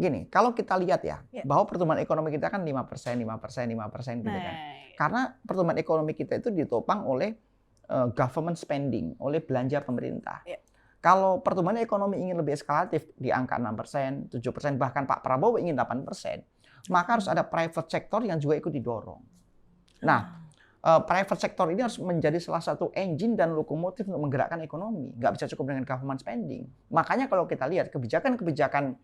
gini, kalau kita lihat ya, Ya. bahwa pertumbuhan ekonomi kita kan 5%, 5%, 5% gitu kan. Karena pertumbuhan ekonomi kita itu ditopang oleh government spending, oleh belanja pemerintah. Ya. Kalau pertumbuhan ekonomi ingin lebih eskalatif di angka 6%, 7%, bahkan Pak Prabowo ingin 8%, maka harus ada private sector yang juga ikut didorong. Nah, private sector ini harus menjadi salah satu engine dan lokomotif untuk menggerakkan ekonomi. Nggak bisa cukup dengan government spending. Makanya kalau kita lihat kebijakan-kebijakan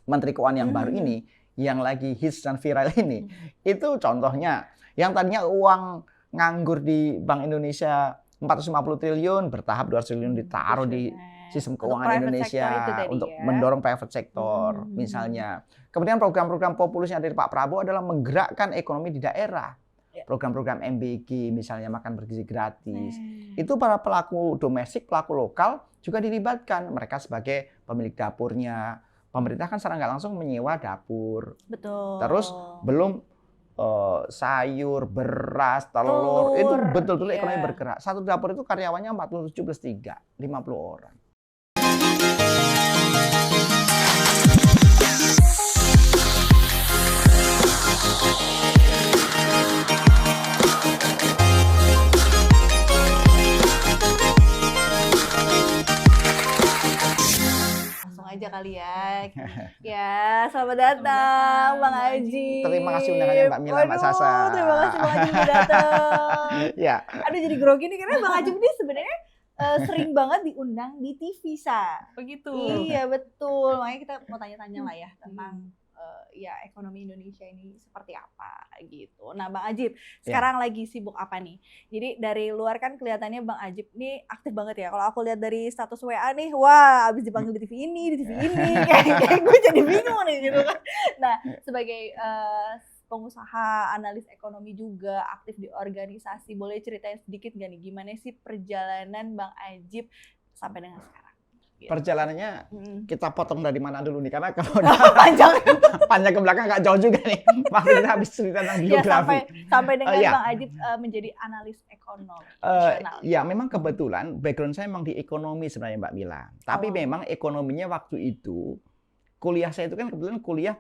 Menteri Keuangan yang baru ini, yang lagi hits dan viral ini, itu contohnya, yang tadinya uang nganggur di Bank Indonesia 450 triliun, bertahap 200 triliun ditaruh di sistem keuangan Indonesia untuk mendorong private sector, misalnya. Kemudian program-program populis yang dari Pak Prabowo adalah menggerakkan ekonomi di daerah. Program-program MBG, misalnya makan bergizi gratis. Itu para pelaku domestik, pelaku lokal juga dilibatkan. Mereka sebagai pemilik dapurnya. Pemerintah kan secara nggak langsung menyewa dapur. Betul. Terus belum sayur, beras, telur, itu betul-betul ekonomi bergerak. Satu dapur itu karyawannya 47 plus 3, 50 orang. Aja kali ya. Ya, selamat datang Bang Ajip. Terima kasih undangannya Mbak Mila, Mbak Sasa. Terima kasih Bang Ajip udah datang. Ya. Aduh jadi grogi nih karena Bang Ajip ini sebenarnya sering banget diundang di TV Begitu. Iya betul. Makanya kita mau tanya-tanya lah ya tentang ya ekonomi Indonesia ini seperti apa gitu. Nah Bang Ajip, sekarang lagi sibuk apa nih? Jadi dari luar kan kelihatannya Bang Ajip nih aktif banget ya. Kalau aku lihat dari status WA nih, wah abis dipanggil di TV ini, kayak gue jadi bingung nih gitu kan. Nah sebagai pengusaha, analis ekonomi juga, aktif di organisasi, boleh ceritain sedikit gak nih gimana sih perjalanan Bang Ajip sampai dengan sekarang? Perjalanannya kita potong dari mana dulu nih, karena kalau panjang ke belakang nggak jauh juga nih. Waktu kita habis cerita tentang biografi. Sampai dengan Bang Ajip menjadi analis ekonomi. Ya memang kebetulan background saya memang di ekonomi sebenarnya Mbak Mila. Tapi memang ekonominya waktu itu, kuliah saya itu kan kebetulan kuliah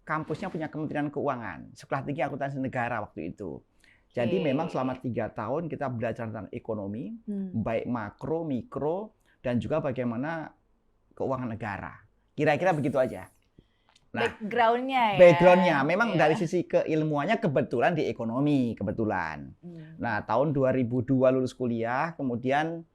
kampusnya punya Kementerian Keuangan, Sekolah Tinggi Akuntansi Negara waktu itu. Jadi memang selama 3 tahun kita belajar tentang ekonomi, baik makro, mikro, dan juga bagaimana keuangan negara. Kira-kira begitu aja. Nah, backgroundnya memang dari sisi keilmuannya kebetulan di ekonomi, kebetulan. Nah, tahun 2002 lulus kuliah, kemudian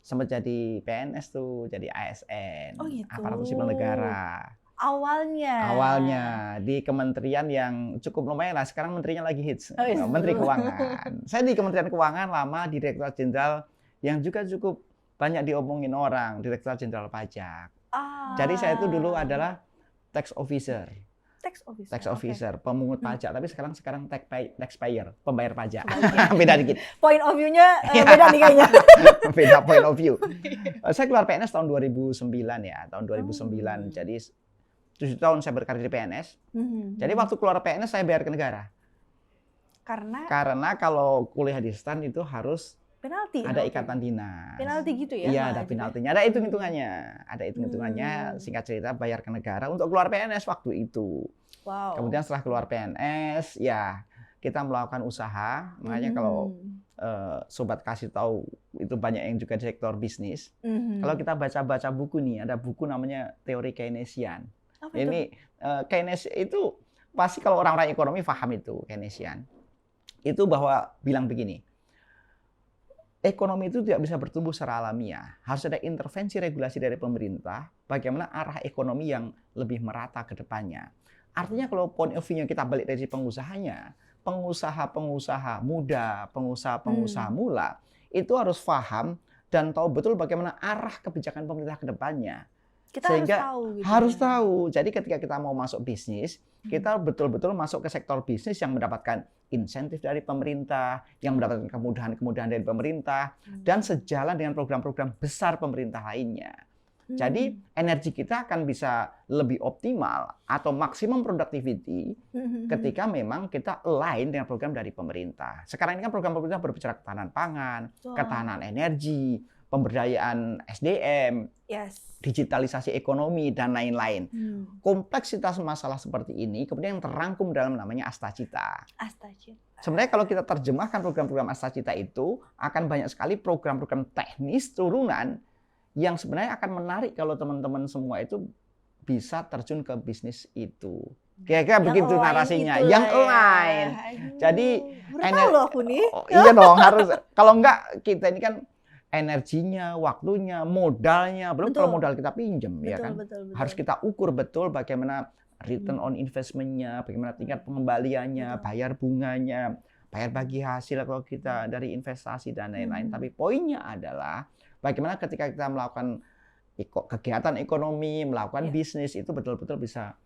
sempat jadi PNS tuh, jadi ASN, aparatur sipil negara. Awalnya di kementerian yang cukup lumayan lah, sekarang menterinya lagi hits, Menteri Keuangan. Saya di Kementerian Keuangan lama, Direktorat Jenderal yang juga cukup banyak diomongin orang, Direktorat Jenderal Pajak. Jadi saya itu dulu adalah tax officer, pemungut pajak. Tapi sekarang taxpayer, pembayar pajak. Beda dikit. Point of view-nya beda nih kayaknya. Beda point of view. Saya keluar PNS tahun 2009 ya, tahun 2009. Jadi 7 tahun saya berkarir di PNS. Jadi waktu keluar PNS saya bayar ke negara. Karena kalau kuliah di STAN itu harus penalti. Ada ikatan dinas. Penalti gitu ya? Iya, ada penaltinya. Ada hitung-hitungannya. Singkat cerita bayar ke negara untuk keluar PNS waktu itu. Wow. Kemudian setelah keluar PNS, ya kita melakukan usaha. Makanya kalau sobat kasih tahu itu banyak yang juga di sektor bisnis. Kalau kita baca-baca buku nih, ada buku namanya Teori Keynesian. Ini Keynes itu pasti kalau orang-orang ekonomi paham itu Keynesian. Itu bahwa bilang begini. Ekonomi itu tidak bisa bertumbuh secara alamiah. Harus ada intervensi regulasi dari pemerintah, bagaimana arah ekonomi yang lebih merata ke depannya. Artinya kalau point of view-nya kita balik dari pengusahanya, pengusaha-pengusaha muda, pengusaha-pengusaha mula, itu harus paham dan tahu betul bagaimana arah kebijakan pemerintah ke depannya. Sehingga harus tahu. Jadi ketika kita mau masuk bisnis, kita betul-betul masuk ke sektor bisnis yang mendapatkan insentif dari pemerintah, yang mendapatkan kemudahan-kemudahan dari pemerintah, dan sejalan dengan program-program besar pemerintah lainnya. Jadi energi kita akan bisa lebih optimal atau maksimum productivity ketika memang kita align dengan program dari pemerintah. Sekarang ini kan program pemerintah berbicara ketahanan pangan, ketahanan energi, pemberdayaan SDM, Yes. digitalisasi ekonomi, dan lain-lain. Kompleksitas masalah seperti ini kemudian yang terangkum dalam namanya Astacita. Astacita. Sebenarnya kalau kita terjemahkan program-program Astacita itu, akan banyak sekali program-program teknis turunan yang sebenarnya akan menarik kalau teman-teman semua itu bisa terjun ke bisnis itu. Kira-kira begitu narasinya, yang align. Jadi tahu loh aku nih. Iya dong, harus. Kalau enggak kita ini kan energinya, waktunya, modalnya, belum kalau modal kita pinjam, ya kan. Betul. Harus kita ukur betul bagaimana return on investment-nya, bagaimana tingkat pengembaliannya, bayar bunganya, bayar bagi hasil kalau kita dari investasi dan lain-lain. Tapi poinnya adalah bagaimana ketika kita melakukan kegiatan ekonomi, melakukan bisnis itu betul-betul bisa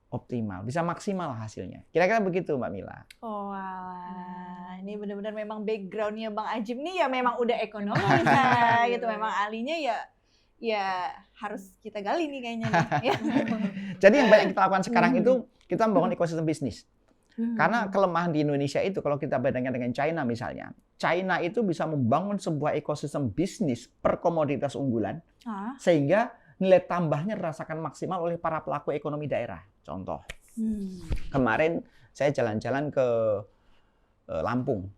optimal, bisa maksimal hasilnya. Kira-kira begitu Mbak Mila. Oh alah, ini benar-benar memang background-nya Bang Ajib nih ya memang udah ekonomi misalnya gitu, memang ahlinya ya harus kita gali nih kayaknya nih. Jadi yang banyak kita lakukan sekarang itu kita membangun ekosistem bisnis. Karena kelemahan di Indonesia itu kalau kita bandingkan dengan China misalnya, China itu bisa membangun sebuah ekosistem bisnis per komoditas unggulan sehingga nilai tambahnya dirasakan maksimal oleh para pelaku ekonomi daerah. Contoh, kemarin saya jalan-jalan ke Lampung.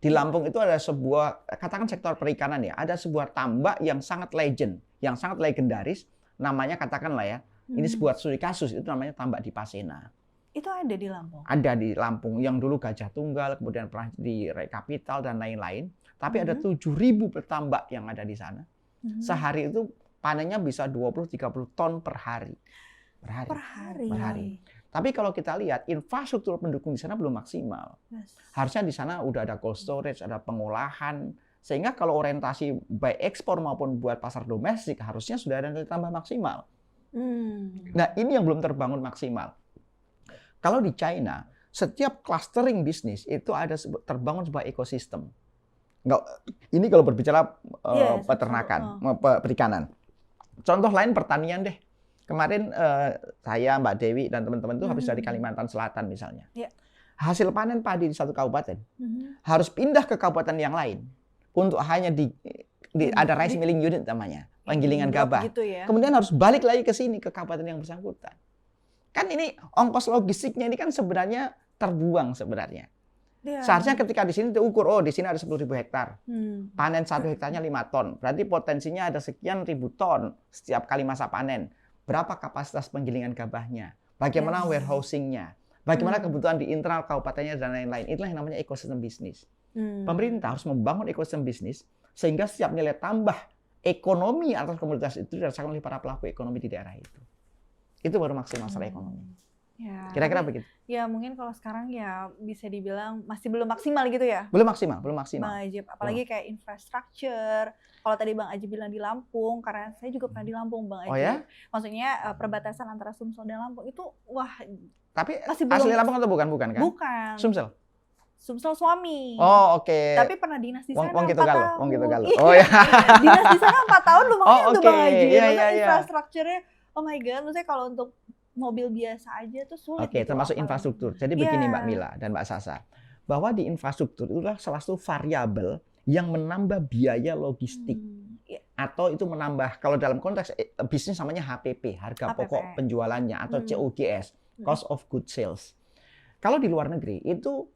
Di Lampung itu ada sebuah, katakan sektor perikanan ya, ada sebuah tambak yang sangat legend, yang sangat legendaris, namanya katakanlah ya, ini sebuah studi kasus, itu namanya tambak di Pasena. Itu ada di Lampung? Ada di Lampung, yang dulu Gajah Tunggal, kemudian pernah di Rekapital dan lain-lain. Tapi ada 7.000 petambak yang ada di sana. Sehari itu panennya bisa 20-30 ton per hari. Per hari. Tapi kalau kita lihat, infrastruktur pendukung di sana belum maksimal. Harusnya di sana udah ada cold storage, ada pengolahan. Sehingga kalau orientasi baik ekspor maupun buat pasar domestik, harusnya sudah ada nilai tambah maksimal. Nah, ini yang belum terbangun maksimal. Kalau di China, setiap clustering bisnis itu ada terbangun sebuah ekosistem. Ini kalau berbicara peternakan, perikanan. Contoh lain pertanian deh. Kemarin saya, Mbak Dewi, dan teman-teman itu habis dari Kalimantan Selatan misalnya. Hasil panen padi di satu kabupaten harus pindah ke kabupaten yang lain untuk hanya ada rice milling unit namanya, penggilingan gabah. Gitu ya. Kemudian harus balik lagi ke sini ke kabupaten yang bersangkutan. Kan ini ongkos logistiknya ini kan sebenarnya terbuang sebenarnya. Seharusnya ketika di sini diukur, oh di sini ada 10.000 hektar. Panen 1 hektarnya 5 ton. Berarti potensinya ada sekian ribu ton setiap kali masa panen. Berapa kapasitas penggilingan gabahnya? Bagaimana warehousing-nya? Bagaimana kebutuhan di internal kabupatennya dan lain-lain. Itulah yang namanya ekosistem bisnis. Pemerintah harus membangun ekosistem bisnis sehingga setiap nilai tambah ekonomi atas komoditas itu dirasakan oleh para pelaku ekonomi di daerah itu. Itu baru maksimal secara ekonomi. Ya, kira-kira begitu. Ya mungkin kalau sekarang ya bisa dibilang masih belum maksimal gitu ya. Belum maksimal. Bang Ajib, apalagi kayak infrastruktur. Kalau tadi Bang Ajib bilang di Lampung, karena saya juga pernah di Lampung, Bang Ajib. Oh ya? Maksudnya perbatasan antara Sumsel dan Lampung itu wah. Tapi masih asli Lampung atau bukan kan? Bukan. Sumsel suami. Oh oke. Tapi pernah dinas di sana 4 tahun. Wong gitu galau. Oh ya. Dinas di sana 4 tahun lumayan tuh Bang Ajib. Iya. Infrastrukturnya, oh my god, maksudnya kalau untuk mobil biasa aja tuh sulit. Oke, termasuk infrastruktur. Jadi begini Mbak Mila dan Mbak Sasa, bahwa di infrastruktur itulah salah satu variabel yang menambah biaya logistik. Atau itu menambah, kalau dalam konteks bisnis namanya HPP, harga pokok penjualannya, atau COGS, cost of goods sales. Kalau di luar negeri itu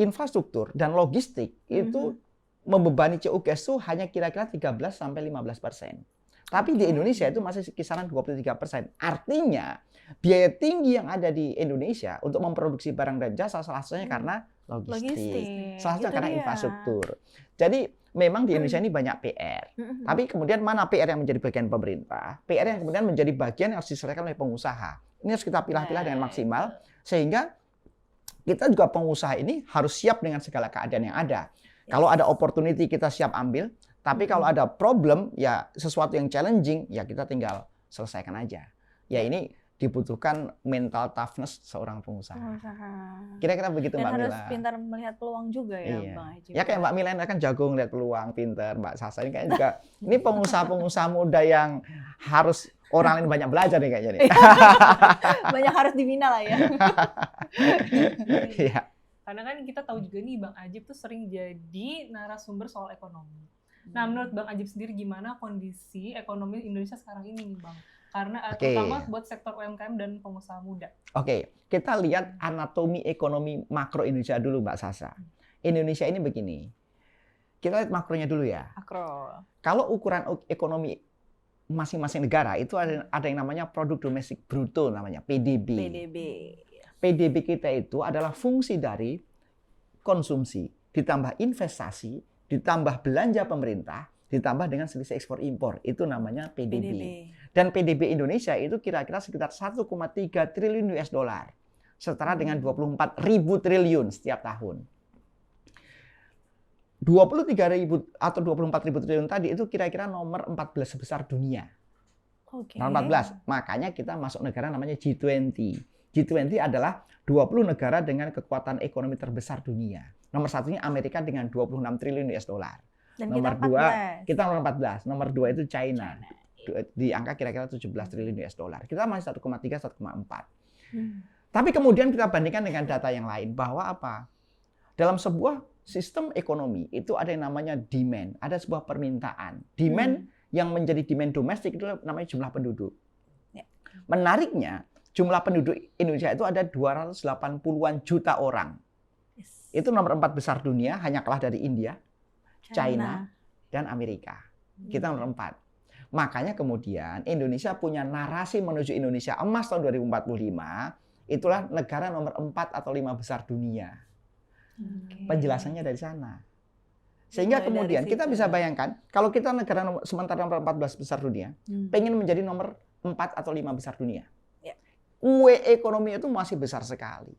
infrastruktur dan logistik itu membebani COGS itu hanya kira-kira 13-15%. Tapi di Indonesia itu masih kisaran 23%. Artinya biaya tinggi yang ada di Indonesia untuk memproduksi barang dan jasa salah satunya karena logistik. Salah satunya karena infrastruktur. Jadi memang di Indonesia ini banyak PR. Tapi kemudian mana PR yang menjadi bagian pemerintah? PR yang kemudian menjadi bagian yang harus diselesaikan oleh pengusaha. Ini harus kita pilah-pilah dengan maksimal sehingga kita juga pengusaha ini harus siap dengan segala keadaan yang ada. Kalau ada opportunity kita siap ambil. Tapi kalau ada problem, ya sesuatu yang challenging, ya kita tinggal selesaikan aja. Ya ini dibutuhkan mental toughness seorang pengusaha. Kira-kira begitu Mbak Mila. Dan harus pintar melihat peluang juga ya Bang Ajib. Ya kayak Mbak Mila kan jago ngeliat peluang, pintar. Mbak Sasa ini kayaknya juga, ini pengusaha-pengusaha muda yang harus orang lain banyak belajar nih kayaknya nih. Banyak harus dibina lah ya. Iya. Karena kan kita tahu juga nih Bang Ajib tuh sering jadi narasumber soal ekonomi. Nah, menurut Bang Ajib sendiri gimana kondisi ekonomi Indonesia sekarang ini nih, Bang? Karena terutama buat sektor UMKM dan pengusaha muda. Oke, kita lihat anatomi ekonomi makro Indonesia dulu, Mbak Sasa. Indonesia ini begini. Kita lihat makronya dulu ya. Makro. Kalau ukuran ekonomi masing-masing negara itu ada yang namanya produk domestik bruto namanya PDB. PDB kita itu adalah fungsi dari konsumsi ditambah investasi ditambah belanja pemerintah ditambah dengan selisih ekspor impor, itu namanya PDB. Dan PDB Indonesia itu kira-kira sekitar 1,3 triliun US dollar, setara dengan 24.000 triliun setiap tahun. 23.000 atau 24.000 triliun tadi itu kira-kira nomor 14 sebesar dunia. Nomor 14. Makanya kita masuk negara namanya G20. G20 adalah 20 negara dengan kekuatan ekonomi terbesar dunia. Nomor satunya Amerika dengan 26 triliun US dollar. Dan nomor 2 kita nomor 14. Nomor 2 itu China. Di angka kira-kira 17 triliun US dollar. Kita masih 1,3 1,4. Tapi kemudian kita bandingkan dengan data yang lain bahwa apa? Dalam sebuah sistem ekonomi itu ada yang namanya demand, ada sebuah permintaan. Demand yang menjadi demand domestik itu namanya jumlah penduduk. Menariknya, jumlah penduduk Indonesia itu ada 280-an juta orang. Itu nomor 4 besar dunia, hanya kalah dari India, China, dan Amerika. Kita nomor 4. Makanya kemudian Indonesia punya narasi menuju Indonesia emas tahun 2045, itulah negara nomor 4 atau 5 besar dunia. Penjelasannya dari sana. Sehingga kemudian kita bisa bayangkan, kalau kita negara sementara nomor 14 besar dunia, pengen menjadi nomor 4 atau 5 besar dunia. Kue ekonomi itu masih besar sekali.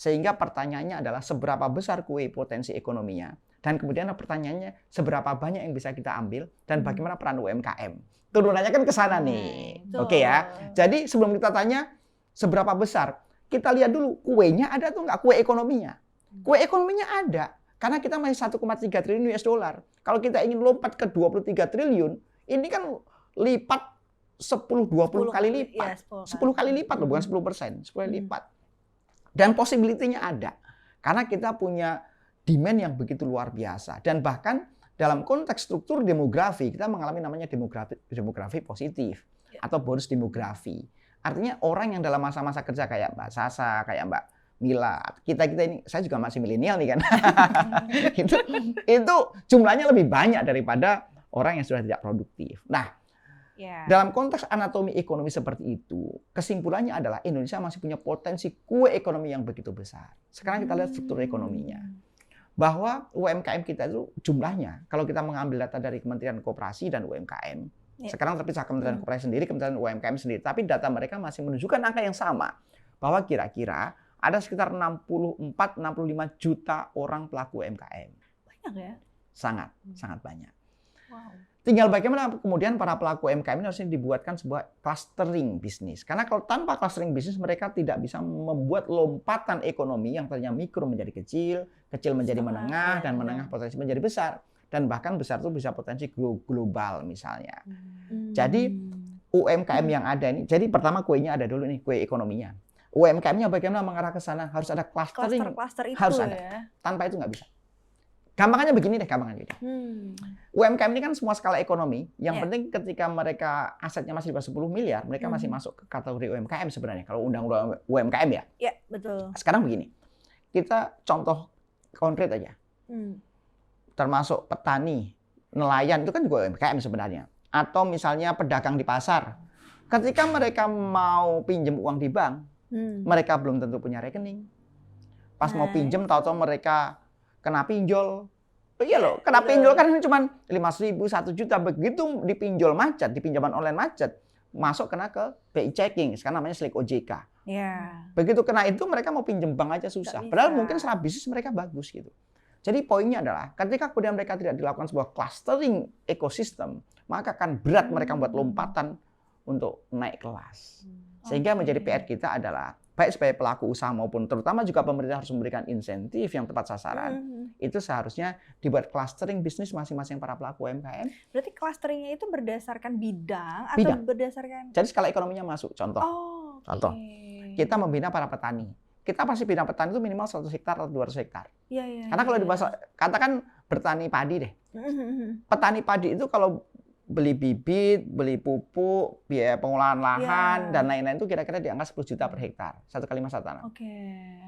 Sehingga pertanyaannya adalah seberapa besar kue potensi ekonominya. Dan kemudian pertanyaannya seberapa banyak yang bisa kita ambil dan bagaimana peran UMKM. Turunannya kan ke sana nih. Oke ya. Jadi sebelum kita tanya seberapa besar, kita lihat dulu kuenya ada atau enggak, kue ekonominya. Kue ekonominya ada, karena kita masih 1,3 triliun US dollar. Kalau kita ingin lompat ke 23 triliun, ini kan lipat 10-20 kali lipat. 10 kali lipat loh, bukan 10%, 10 kali lipat. Dan possibility-nya ada, karena kita punya demand yang begitu luar biasa. Dan bahkan dalam konteks struktur demografi, kita mengalami namanya demografi positif, atau bonus demografi. Artinya orang yang dalam masa-masa kerja kayak Mbak Sasa, kayak Mbak Mila, kita ini, saya juga masih milenial nih kan, itu jumlahnya lebih banyak daripada orang yang sudah tidak produktif. Nah, dalam konteks anatomi ekonomi seperti itu, kesimpulannya adalah Indonesia masih punya potensi kue ekonomi yang begitu besar. Sekarang kita lihat struktur ekonominya, bahwa UMKM kita itu jumlahnya, kalau kita mengambil data dari Kementerian Koperasi dan UMKM, sekarang terpisah Kementerian Koperasi sendiri, Kementerian UMKM sendiri, tapi data mereka masih menunjukkan angka yang sama, bahwa kira-kira ada sekitar 64-65 juta orang pelaku UMKM. Banyak ya? Sangat banyak. Wow. Tinggal bagaimana kemudian para pelaku UMKM ini harusnya dibuatkan sebuah clustering bisnis. Karena kalau tanpa clustering bisnis mereka tidak bisa membuat lompatan ekonomi yang tadinya mikro menjadi kecil, kecil menjadi menengah, dan menengah potensi menjadi besar. Dan bahkan besar itu bisa potensi global misalnya. Jadi UMKM yang ada ini, jadi pertama kuenya ada dulu nih, kue ekonominya. UMKM-nya bagaimana mengarah ke sana, harus ada clustering, harus ada. Ya? Tanpa itu nggak bisa. Gampangannya begini deh, UMKM ini kan semua skala ekonomi. Yang penting ketika mereka asetnya masih di bawah 10 miliar, mereka masih masuk ke kategori UMKM sebenarnya. Kalau undang-undang UMKM ya. Iya, betul. Sekarang begini, kita contoh konkret aja. Termasuk petani, nelayan itu kan juga UMKM sebenarnya. Atau misalnya pedagang di pasar. Ketika mereka mau pinjam uang di bank, mereka belum tentu punya rekening. Pas mau pinjam, tahu-tahu mereka kena pinjol. Iya loh, kena pinjol kan cuma 5.000, 1 juta. Begitu dipinjol macet, di pinjaman online macet, masuk kena ke BI checking, sekarang namanya slik OJK. Begitu kena itu mereka mau pinjam bank aja susah. Padahal mungkin secara bisnis mereka bagus gitu. Jadi poinnya adalah ketika kemudian mereka tidak dilakukan sebuah clustering ekosistem, maka akan berat mereka membuat lompatan untuk naik kelas. Sehingga menjadi PR kita adalah baik sebagai pelaku usaha maupun terutama juga pemerintah harus memberikan insentif yang tepat sasaran. Itu seharusnya dibuat clustering bisnis masing-masing para pelaku UMKM. Berarti clusteringnya itu berdasarkan bidang atau berdasarkan? Jadi skala ekonominya masuk. Contoh, contoh, kita membina para petani. Kita pasti bina petani itu minimal 100 hektar atau 200 hektar. Karena kalau di bahasa katakan bertani padi deh. Petani padi itu kalau beli bibit, beli pupuk, biaya pengolahan lahan, dan lain-lain itu kira-kira di angka 10 juta per hektar, 1 kali masa tanam.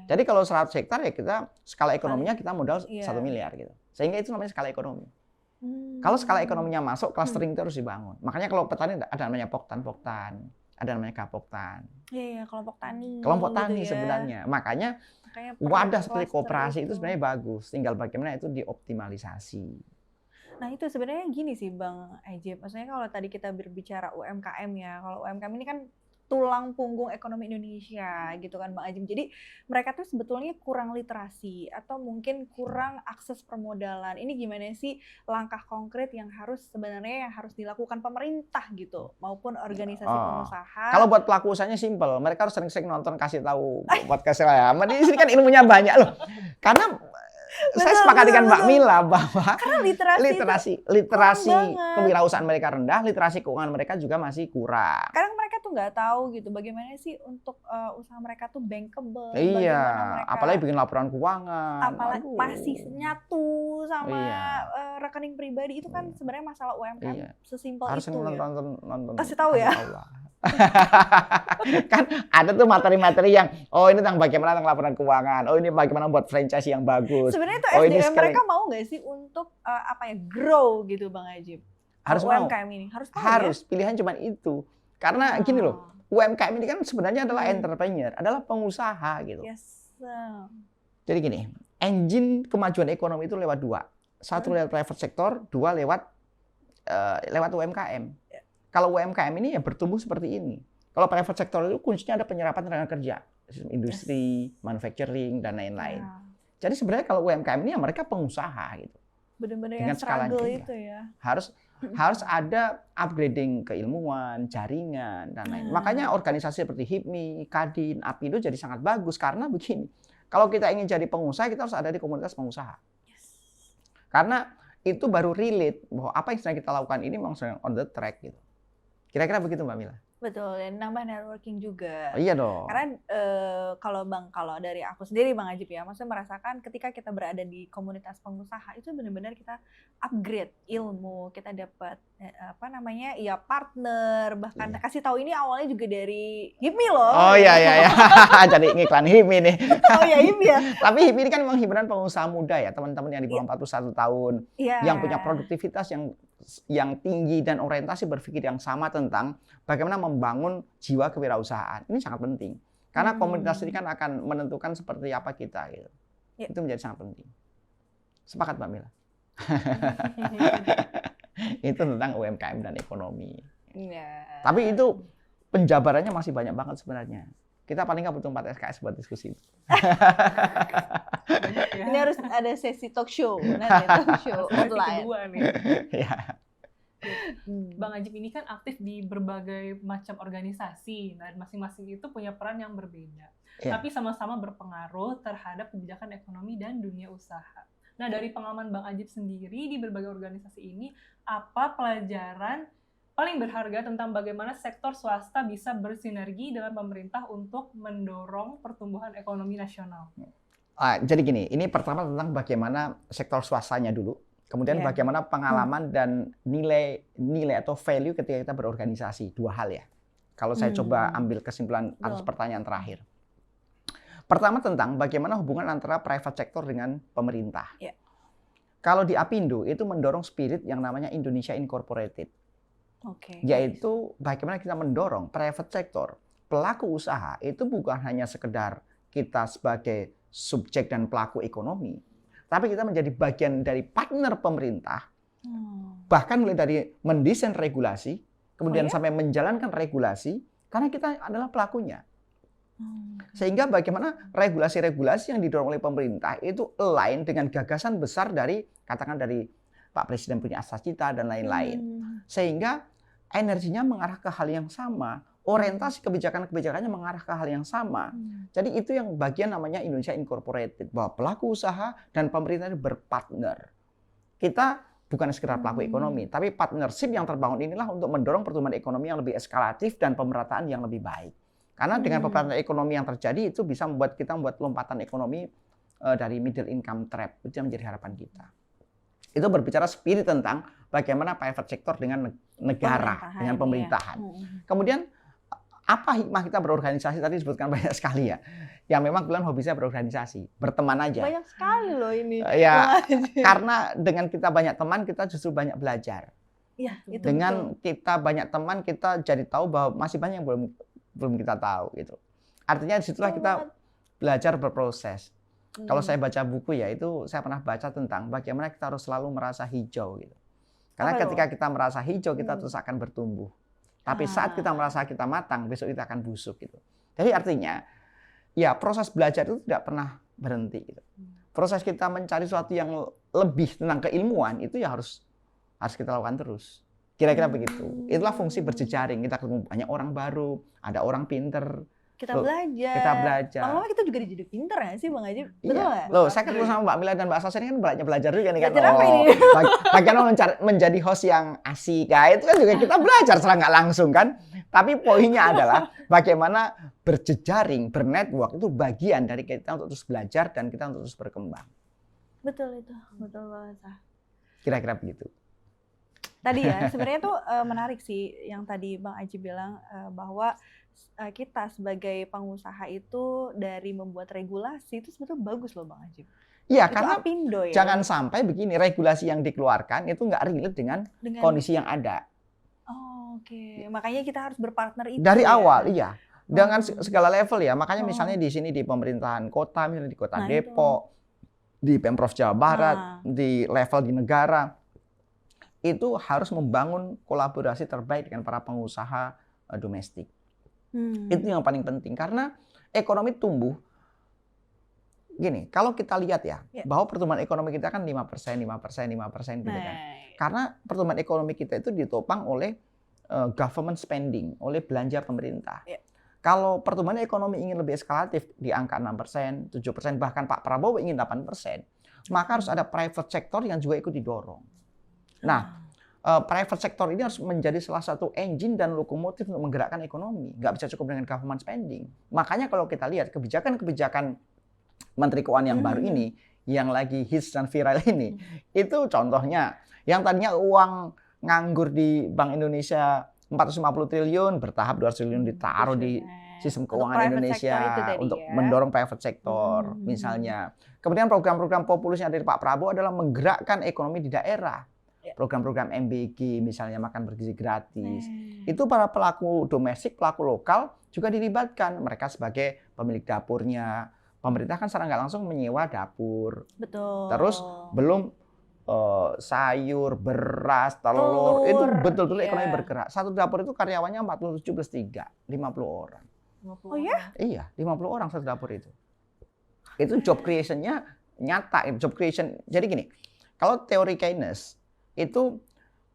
Jadi kalau 100 hektar ya kita skala ekonominya kita modal 1 miliar gitu. Sehingga itu namanya skala ekonomi. Kalau skala ekonominya masuk, clustering itu harus dibangun. Makanya kalau petani ada namanya poktan, ada namanya kapoktan. Iya, kelompok tani. Kelompok tani gitu ya. sebenarnya. Makanya wadah seperti koperasi itu sebenarnya bagus. Tinggal bagaimana itu dioptimalisasi. Nah itu sebenarnya gini sih Bang Ajib, maksudnya kalau tadi kita berbicara UMKM ya, kalau UMKM ini kan tulang punggung ekonomi Indonesia gitu kan Bang Ajib. Jadi mereka tuh sebetulnya kurang literasi atau mungkin kurang akses permodalan. Ini gimana sih langkah konkret yang sebenarnya harus dilakukan pemerintah gitu maupun organisasi pengusaha? Kalau buat pelaku usahanya simpel, mereka harus sering-sering nonton kasih tahu podcast saya. Di sini kan ilmunya banyak loh. Karena saya sepakat dengan Mbak Mila bahwa literasi kewirausahaan mereka rendah, literasi keuangan mereka juga masih kurang. Kadang mereka tuh nggak tahu gitu bagaimana sih untuk usaha mereka tuh bankable. Iya, apalagi bikin laporan keuangan. Apalagi masih nyatu sama rekening pribadi itu kan sebenarnya masalah UMKM sesimpel harus itu. Harus nonton. Kasih tahu ya. Kan ada tuh materi-materi yang ini tentang bagaimana tentang laporan keuangan, ini bagaimana buat franchise yang bagus. Sebenarnya tuh SDM mereka mau nggak sih untuk grow gitu Bang Ajib? Harus UMKM ini harus pilihan cuma itu. Karena gini loh, UMKM ini kan sebenarnya adalah entrepreneur, adalah pengusaha gitu. Jadi gini, engine kemajuan ekonomi itu lewat 2. 1 lewat private sector, 2 lewat UMKM. Kalau UMKM ini ya bertumbuh seperti ini. Kalau private sector itu kuncinya ada penyerapan tenaga kerja, industri, manufacturing, dan lain-lain. Jadi sebenarnya kalau UMKM ini ya mereka pengusaha gitu. Benar-benar yang struggle itu ya. Harus ada upgrading keilmuan, jaringan, dan lain. Makanya organisasi seperti HIPMI, Kadin, APindo jadi sangat bagus karena begini. Kalau kita ingin jadi pengusaha, kita harus ada di komunitas pengusaha. Karena itu baru relate bahwa apa yang sedang kita lakukan ini memang sedang on the track gitu. Kira-kira begitu Mbak Mila? Betul, dan nambah networking juga. Iya dong. Karena kalau dari aku sendiri Bang Ajib ya, maksudnya merasakan ketika kita berada di komunitas pengusaha itu benar-benar kita upgrade ilmu, kita dapat partner, bahkan kasih tahu ini awalnya juga dari HIPMI loh. Oh iya. Jadi ngiklan HIPMI nih. Oh iya HIPMI ya. Tapi HIPMI ini kan memang himpunan pengusaha muda ya, teman-teman yang di bawah 41 tahun, yang punya produktivitas yang tinggi dan orientasi berpikir yang sama tentang bagaimana membangun jiwa kewirausahaan. Ini sangat penting. Karena komunitas ini kan akan menentukan seperti apa kita gitu. Itu menjadi sangat penting. Sepakat Mbak Mila? Itu tentang UMKM dan ekonomi. Tapi itu penjabarannya masih banyak banget sebenarnya. Kita paling nggak butuh 4 SKS buat diskusi itu. Ini harus ada sesi talk show, online. Kedua nih. Ya. Bang Ajib ini kan aktif di berbagai macam organisasi. Nah, masing-masing itu punya peran yang berbeda. Tapi sama-sama berpengaruh terhadap kebijakan ekonomi dan dunia usaha. Nah, dari pengalaman Bang Ajib sendiri di berbagai organisasi ini, apa pelajaran paling berharga tentang bagaimana sektor swasta bisa bersinergi dengan pemerintah untuk mendorong pertumbuhan ekonomi nasional? Jadi gini, ini pertama tentang bagaimana sektor swastanya dulu, kemudian bagaimana pengalaman dan nilai atau value ketika kita berorganisasi. 2 hal ya. Kalau saya coba ambil kesimpulan atas pertanyaan terakhir. Pertama tentang bagaimana hubungan antara private sector dengan pemerintah. Kalau di APindo itu mendorong spirit yang namanya Indonesia Incorporated. Yaitu bagaimana kita mendorong private sector, pelaku usaha itu bukan hanya sekedar kita sebagai subjek dan pelaku ekonomi, tapi kita menjadi bagian dari partner pemerintah, bahkan mulai dari mendesain regulasi, kemudian sampai menjalankan regulasi, karena kita adalah pelakunya. Sehingga bagaimana regulasi-regulasi yang didorong oleh pemerintah itu align dengan gagasan besar dari, katakan dari Pak Presiden punya asas cita dan lain-lain. Sehingga energinya mengarah ke hal yang sama, orientasi kebijakan-kebijakannya mengarah ke hal yang sama. Jadi itu yang bagian namanya Indonesia Incorporated, bahwa pelaku usaha dan pemerintah itu berpartner. Kita bukan sekedar pelaku ekonomi, tapi partnership yang terbangun inilah untuk mendorong pertumbuhan ekonomi yang lebih eskalatif dan pemerataan yang lebih baik. Karena dengan pemerataan ekonomi yang terjadi itu bisa membuat kita membuat lompatan ekonomi dari middle income trap. Itu yang menjadi harapan kita. Itu berbicara spirit tentang bagaimana private sector dengan negara, dengan pemerintahan. Kemudian apa hikmah kita berorganisasi, tadi disebutkan banyak sekali ya. Yang memang kebetulan hobi saya berorganisasi, berteman aja. Banyak sekali loh ini. Ya, karena dengan kita banyak teman, kita justru banyak belajar. Ya, itu dengan betul. Kita banyak teman, kita jadi tahu bahwa masih banyak yang belum kita tahu gitu. Artinya disitulah kita belajar berproses. Kalau saya baca buku ya itu saya pernah baca tentang bagaimana kita harus selalu merasa hijau gitu. Karena ketika kita merasa hijau kita terus akan bertumbuh. Tapi saat kita merasa kita matang, besok kita akan busuk gitu. Jadi artinya ya proses belajar itu tidak pernah berhenti gitu. Proses kita mencari sesuatu yang lebih tentang keilmuan itu ya harus kita lakukan terus. Kira-kira begitu. Itulah fungsi berjejaring. Kita ketemu banyak orang baru, ada orang pinter. Kita belajar. Lama-lama kita juga jadi pinter nggak sih Bang Ajib? Betul nggak? Loh, saya ketemu sama Mbak Mila dan Mbak Sasa ini kan banyak belajar juga nih kan. Belajar apa ini? Bagaimana menjadi host yang asik. Nah, itu kan juga kita belajar secara nggak langsung kan. Tapi poinnya adalah bagaimana berjejaring, bernetwork itu bagian dari kita untuk terus belajar dan kita untuk terus berkembang. Betul itu. Betul banget. Kira-kira begitu. Tadi ya, sebenarnya tuh menarik sih yang tadi Bang Ajib bilang bahwa kita sebagai pengusaha itu dari membuat regulasi itu sebetulnya bagus loh Bang Ajib. Iya, itu karena Apindo, ya? Jangan sampai begini, regulasi yang dikeluarkan itu nggak relate dengan kondisi yang ada. Oh, oke. Makanya kita harus berpartner itu. Dari awal, iya. Dengan segala level ya. Makanya misalnya di sini di pemerintahan kota, misalnya di Kota Depok, di Pemprov Jawa Barat, di level di negara, itu harus membangun kolaborasi terbaik dengan para pengusaha domestik. Itu yang paling penting karena ekonomi tumbuh. Gini, kalau kita lihat ya, bahwa pertumbuhan ekonomi kita kan 5%, 5% gitu kan. Karena pertumbuhan ekonomi kita itu ditopang oleh government spending, oleh belanja pemerintah. Kalau pertumbuhan ekonomi ingin lebih eskalatif di angka 6%, 7%, bahkan Pak Prabowo ingin 8%, maka harus ada private sector yang juga ikut didorong. Nah, private sector ini harus menjadi salah satu engine dan lokomotif untuk menggerakkan ekonomi. Nggak bisa cukup dengan government spending. Makanya kalau kita lihat kebijakan-kebijakan Menteri Keuangan yang baru ini, yang lagi hits dan viral ini, itu contohnya yang tadinya uang nganggur di Bank Indonesia 450 triliun, bertahap 200 triliun ditaruh di sistem keuangan Indonesia untuk mendorong private sector misalnya. Kemudian program-program populisnya dari Pak Prabowo adalah menggerakkan ekonomi di daerah. Program-program MBG misalnya makan bergizi gratis. Itu para pelaku domestik, pelaku lokal juga dilibatkan. Mereka sebagai pemilik dapurnya. Pemerintah kan secara nggak langsung menyewa dapur. Betul. Terus belum sayur, beras, telur. Itu betul-betul ekonomi bergerak. Satu dapur itu karyawannya 47 plus 3, 50 orang. Oh ya? Iya, 50 orang satu dapur itu. Itu job creation-nya nyata. Job creation. Jadi gini, kalau teori Keynes, itu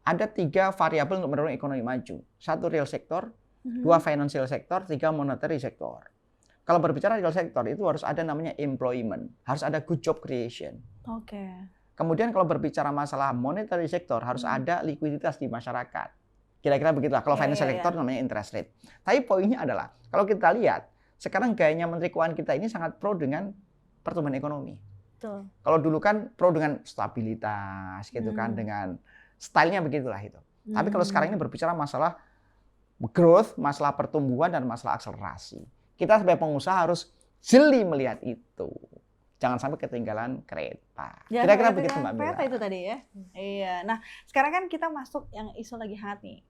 ada 3 variabel untuk mendorong ekonomi maju. 1 real sector, 2 financial sector, 3 monetary sector. Kalau berbicara real sector itu harus ada namanya employment, harus ada good job creation. Oke. Kemudian kalau berbicara masalah monetary sector harus ada likuiditas di masyarakat. Kira-kira begitulah. Kalau financial sector namanya interest rate. Tapi poinnya adalah kalau kita lihat sekarang gayanya Menteri Keuangan kita ini sangat pro dengan pertumbuhan ekonomi. Betul. Kalau dulu kan pro dengan stabilitas gitu kan, dengan stylenya begitulah itu. Tapi kalau sekarang ini berbicara masalah growth, masalah pertumbuhan dan masalah akselerasi. Kita sebagai pengusaha harus jeli melihat itu. Jangan sampai ketinggalan kereta. Kira-kira begitu Mbak Mila. Kereta itu tadi ya. Iya. Nah, sekarang kan kita masuk yang isu lagi hangat nih.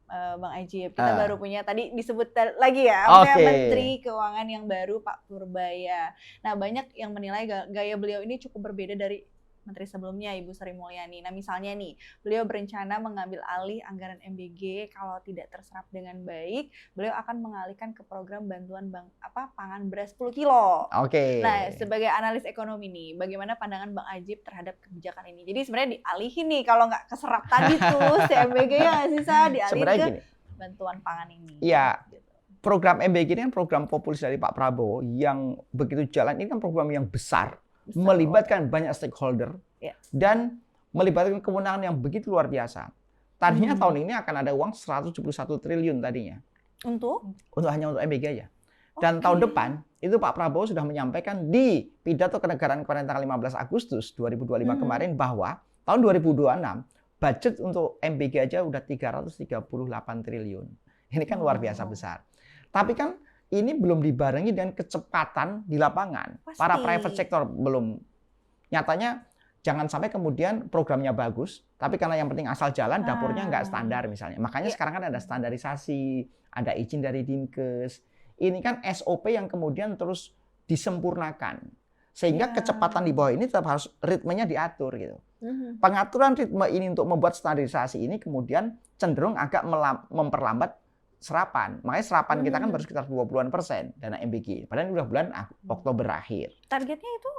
Bang Ajib, kita baru punya tadi disebut lagi ya, Menteri Keuangan yang baru Pak Purbaya. Nah banyak yang menilai gaya beliau ini cukup berbeda dari Menteri sebelumnya Ibu Sri Mulyani. Nah misalnya nih, beliau berencana mengambil alih anggaran MBG kalau tidak terserap dengan baik, beliau akan mengalihkan ke program bantuan pangan beras 10 kilo. Nah sebagai analis ekonomi nih, bagaimana pandangan Bang Ajib terhadap kebijakan ini? Jadi sebenarnya dialihin nih kalau nggak keserap tadi tuh si MBG-nya sisa dialih ke bantuan pangan ini. Iya. Program MBG ini kan program populis dari Pak Prabowo yang begitu jalan, ini kan program yang besar. Melibatkan banyak stakeholder dan melibatkan kewenangan yang begitu luar biasa. Tadinya tahun ini akan ada uang 171 triliun tadinya. Hanya untuk MBG aja. Dan tahun depan itu Pak Prabowo sudah menyampaikan di pidato kenegaraan kemarin tanggal 15 Agustus 2025 kemarin bahwa Tahun 2026 budget untuk MBG aja udah 338 triliun. Ini kan luar biasa besar. Tapi kan ini belum dibarengi dengan kecepatan di lapangan. Pasti. Para private sector belum. Nyatanya jangan sampai kemudian programnya bagus, tapi karena yang penting asal jalan, dapurnya nggak standar misalnya. Makanya sekarang kan ada standarisasi, ada izin dari Dinkes. Ini kan SOP yang kemudian terus disempurnakan. Sehingga kecepatan di bawah ini tetap harus ritmenya diatur gitu. Pengaturan ritme ini untuk membuat standarisasi ini kemudian cenderung agak memperlambat serapan. Makanya serapan kita kan baru sekitar 20% dana MBG. Padahal ini udah bulan Oktober akhir. Targetnya itu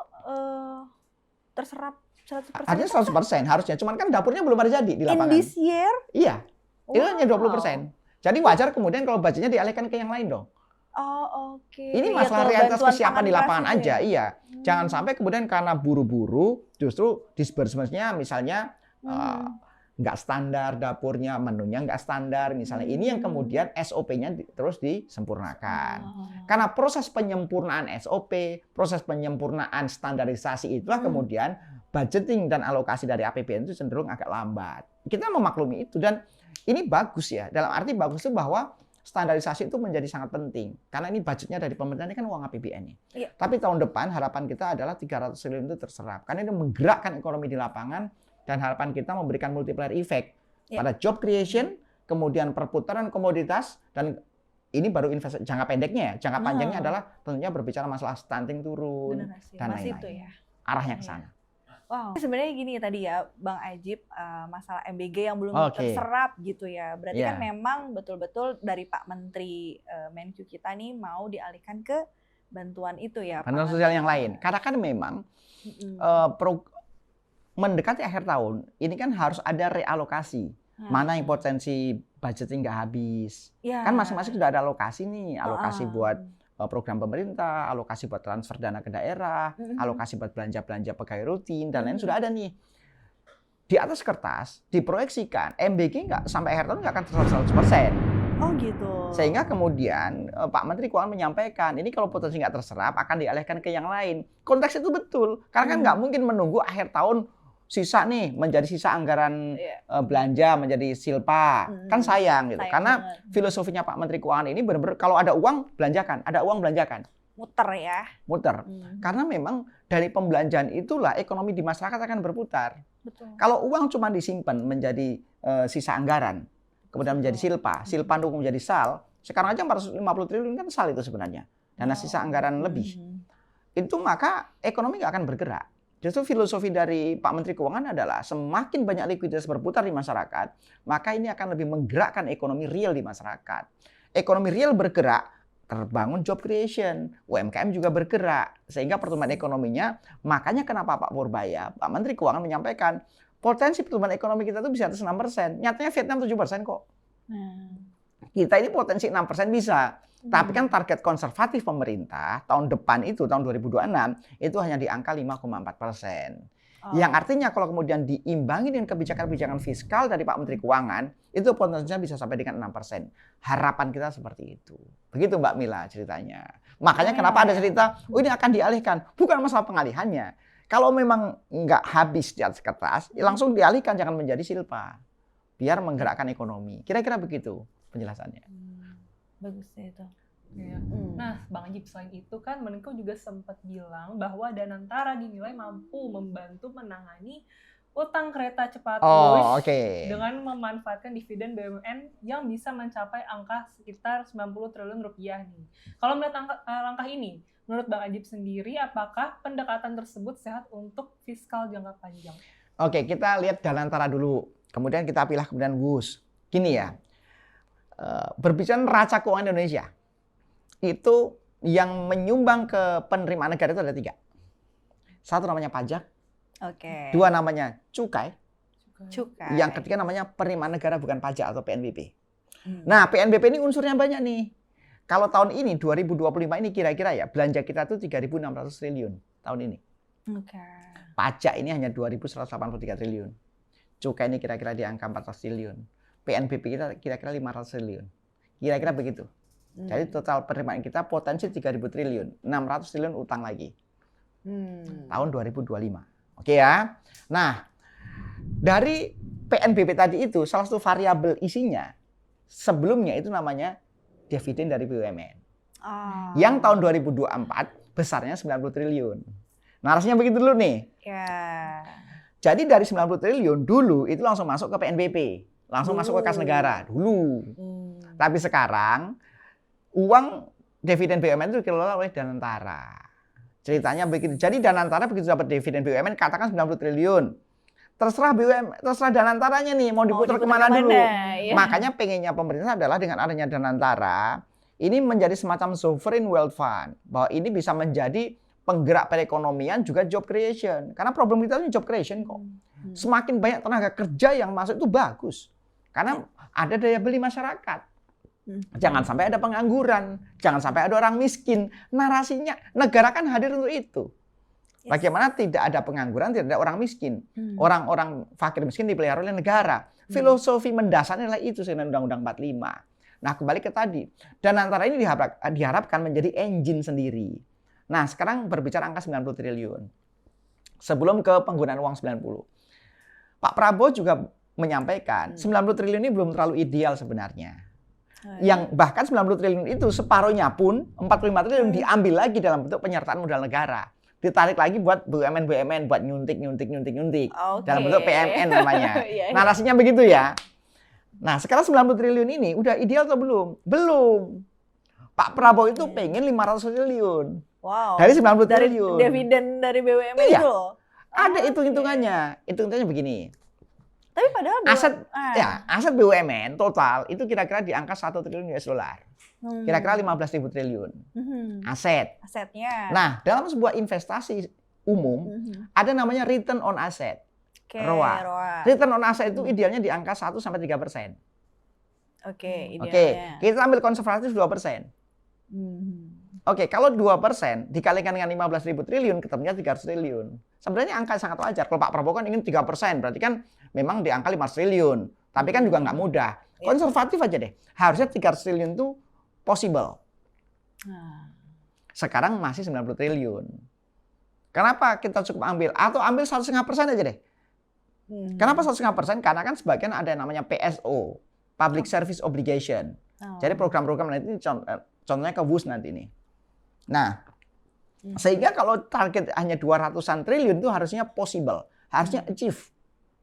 terserap 100%? Artinya 100% harusnya. Cuman kan dapurnya belum ada jadi di lapangan. In this year? Iya. Itu hanya 20%. Jadi wajar kemudian kalau budgetnya dialihkan ke yang lain dong. Oh, oke. Ini masalah realitas kesiapan di lapangan aja, iya. Jangan sampai kemudian karena buru-buru justru disbursement-nya misalnya nggak standar dapurnya, menunya nggak standar misalnya. Ini yang kemudian SOP-nya terus disempurnakan. Karena proses penyempurnaan SOP, proses penyempurnaan standarisasi itulah kemudian budgeting dan alokasi dari APBN itu cenderung agak lambat. Kita memaklumi itu dan ini bagus ya. Dalam arti bagus itu bahwa standarisasi itu menjadi sangat penting. Karena ini budgetnya dari pemerintah, ini kan uang APBN nih. Iya. Tapi tahun depan harapan kita adalah 300 triliun itu terserap. Karena ini menggerakkan ekonomi di lapangan dan harapan kita memberikan multiplier effect pada job creation, kemudian perputaran komoditas, dan ini baru investasi jangka pendeknya ya. Jangka panjangnya adalah tentunya berbicara masalah stunting turun dan lain-lain. Ya. Arahnya ke sana. Wow. Sebenarnya gini tadi ya Bang Ajib, masalah MBG yang belum terserap gitu ya. Berarti kan memang betul-betul dari Pak Menteri Menq kita nih mau dialihkan ke bantuan itu ya. Bantuan sosial yang lain. Karena kan memang mendekati akhir tahun, ini kan harus ada realokasi. Mana yang potensi budgeting nggak habis. Kan masing-masing sudah ada alokasi nih. Alokasi buat program pemerintah, alokasi buat transfer dana ke daerah, alokasi buat belanja-belanja pegawai rutin, dan lain sudah ada nih. Di atas kertas, diproyeksikan, MBG nggak sampai akhir tahun nggak akan terserap 100%. Oh gitu. Sehingga kemudian Pak Menteri Keuangan menyampaikan, ini kalau potensi nggak terserap akan dialihkan ke yang lain. Konteks itu betul, karena kan nggak mungkin menunggu akhir tahun sisa nih menjadi sisa anggaran belanja menjadi silpa, kan sayang gitu. Karena filosofinya Pak Menteri Keuangan ini benar-benar kalau ada uang belanjakan, ada uang belanjakan. Muter ya. Muter. Karena memang dari pembelanjaan itulah ekonomi di masyarakat akan berputar. Betul. Kalau uang cuma disimpan menjadi sisa anggaran, kemudian menjadi silpa, silpa nunggu menjadi sal, sekarang aja 450 triliun kan sal itu sebenarnya. Dana sisa anggaran lebih. Itu maka ekonomi nggak akan bergerak. Justru filosofi dari Pak Menteri Keuangan adalah semakin banyak likuiditas berputar di masyarakat, maka ini akan lebih menggerakkan ekonomi real di masyarakat. Ekonomi real bergerak, terbangun job creation, UMKM juga bergerak, sehingga pertumbuhan ekonominya, makanya kenapa Pak Purbaya, Pak Menteri Keuangan menyampaikan, potensi pertumbuhan ekonomi kita itu bisa atas 6%, nyatanya Vietnam 7% kok. Kita ini potensi 6% bisa. Tapi kan target konservatif pemerintah tahun depan itu, tahun 2026, itu hanya di angka 5,4%. Yang artinya kalau kemudian diimbangi dengan kebijakan-kebijakan fiskal dari Pak Menteri Keuangan, itu potensinya bisa sampai dengan 6%. Harapan kita seperti itu. Begitu Mbak Mila ceritanya. Makanya kenapa ada cerita, oh ini akan dialihkan. Bukan masalah pengalihannya. Kalau memang nggak habis di atas kertas, langsung dialihkan, jangan menjadi silpa. Biar menggerakkan ekonomi. Kira-kira begitu penjelasannya. Bagus ya itu. Ya. Nah, Bang Ajib, selain itu kan Menko juga sempat bilang bahwa Danantara dinilai mampu membantu menangani utang kereta cepat dengan memanfaatkan dividen BUMN yang bisa mencapai angka sekitar 90 triliun rupiah nih. Kalau melihat langkah ini, menurut Bang Ajib sendiri, apakah pendekatan tersebut sehat untuk fiskal jangka panjang? Oke, kita lihat Danantara dulu, kemudian kita pilih kemudian WUS. Gini ya. Berbicara neraca keuangan Indonesia, itu yang menyumbang ke penerimaan negara itu ada 3. Satu namanya pajak, dua namanya cukai, yang ketiga namanya penerimaan negara bukan pajak atau PNBP. Nah, PNBP ini unsurnya banyak nih. Kalau tahun ini 2025 ini kira-kira ya belanja kita tuh 3.600 triliun tahun ini. Pajak ini hanya 2.183 triliun. Cukai ini kira-kira di angka 400 triliun. PNBP kita kira-kira 500 triliun. Kira-kira begitu. Jadi total penerimaan kita potensi 3.000 triliun. 600 triliun utang lagi. Tahun 2025. Oke ya. Nah, dari PNBP tadi itu salah satu variabel isinya sebelumnya itu namanya dividen dari BUMN. Yang tahun 2024 besarnya 90 triliun. Narasinya begitu dulu nih. Ya. Jadi dari 90 triliun dulu itu langsung masuk ke PNBP, langsung masuk ke kas negara dulu. Tapi sekarang uang dividen BUMN itu dikelola oleh Danantara. Ceritanya begitu. Jadi Danantara begitu dapat dividen BUMN katakan 90 triliun. Terserah BUMN, terserah Danantaranya nih mau diputar kemana dulu. Ya. Makanya pengennya pemerintah adalah dengan adanya Danantara ini menjadi semacam sovereign wealth fund, bahwa ini bisa menjadi penggerak perekonomian juga job creation. Karena problem kita itu job creation kok. Semakin banyak tenaga kerja yang masuk itu bagus. Karena ada daya beli masyarakat. Jangan sampai ada pengangguran, jangan sampai ada orang miskin. Narasinya negara kan hadir untuk itu. Bagaimana tidak ada pengangguran, tidak ada orang miskin. Orang-orang fakir miskin dipelihara oleh negara. Filosofi mendasarnya adalah itu sebenarnya Undang-Undang 45. Nah, kembali ke tadi. Danantara ini diharapkan menjadi engine sendiri. Nah, sekarang berbicara angka 90 triliun. Sebelum ke penggunaan uang 90. Pak Prabowo juga menyampaikan 90 triliun ini belum terlalu ideal sebenarnya. Yang bahkan 90 triliun itu separuhnya pun 45 triliun diambil lagi dalam bentuk penyertaan modal negara. Ditarik lagi buat BUMN buat nyuntik. Dalam bentuk PMN namanya. Narasinya begitu ya. Nah, sekarang 90 triliun ini udah ideal atau belum? Belum. Pak Prabowo itu pengen 500 triliun. Wow. Dari 90 triliun. Dari dividen dari BUMN iya. itu loh. Ada hitung-hitungannya. Hitung-hitungannya begini. Tapi padahal aset BUMN total itu kira-kira di angka 1 triliun US dollar. Kira-kira 15.000 triliun. Asetnya. Nah, dalam sebuah investasi umum ada namanya return on asset. ROA. Return on asset itu idealnya di angka 1-3%. Idealnya. Kita ambil konservatif 2%. Oke, kalau 2% dikalikan dengan 15.000 triliun, ketemunya 300 triliun. Sebenarnya angka sangat wajar. Kalau Pak Prabowo kan ingin 3%, berarti kan memang di angka 5 triliun. Tapi kan juga nggak mudah. Konservatif aja deh. Harusnya 300 triliun itu possible. Sekarang masih 90 triliun. Kenapa kita cukup ambil? Atau ambil 1,5% aja deh. Kenapa 1,5%? Karena kan sebagian ada yang namanya PSO, Public Service Obligation. Jadi program-program nanti contohnya ke WUS nanti ini. Nah, sehingga kalau target hanya 200-an triliun itu harusnya possible, harusnya achieve,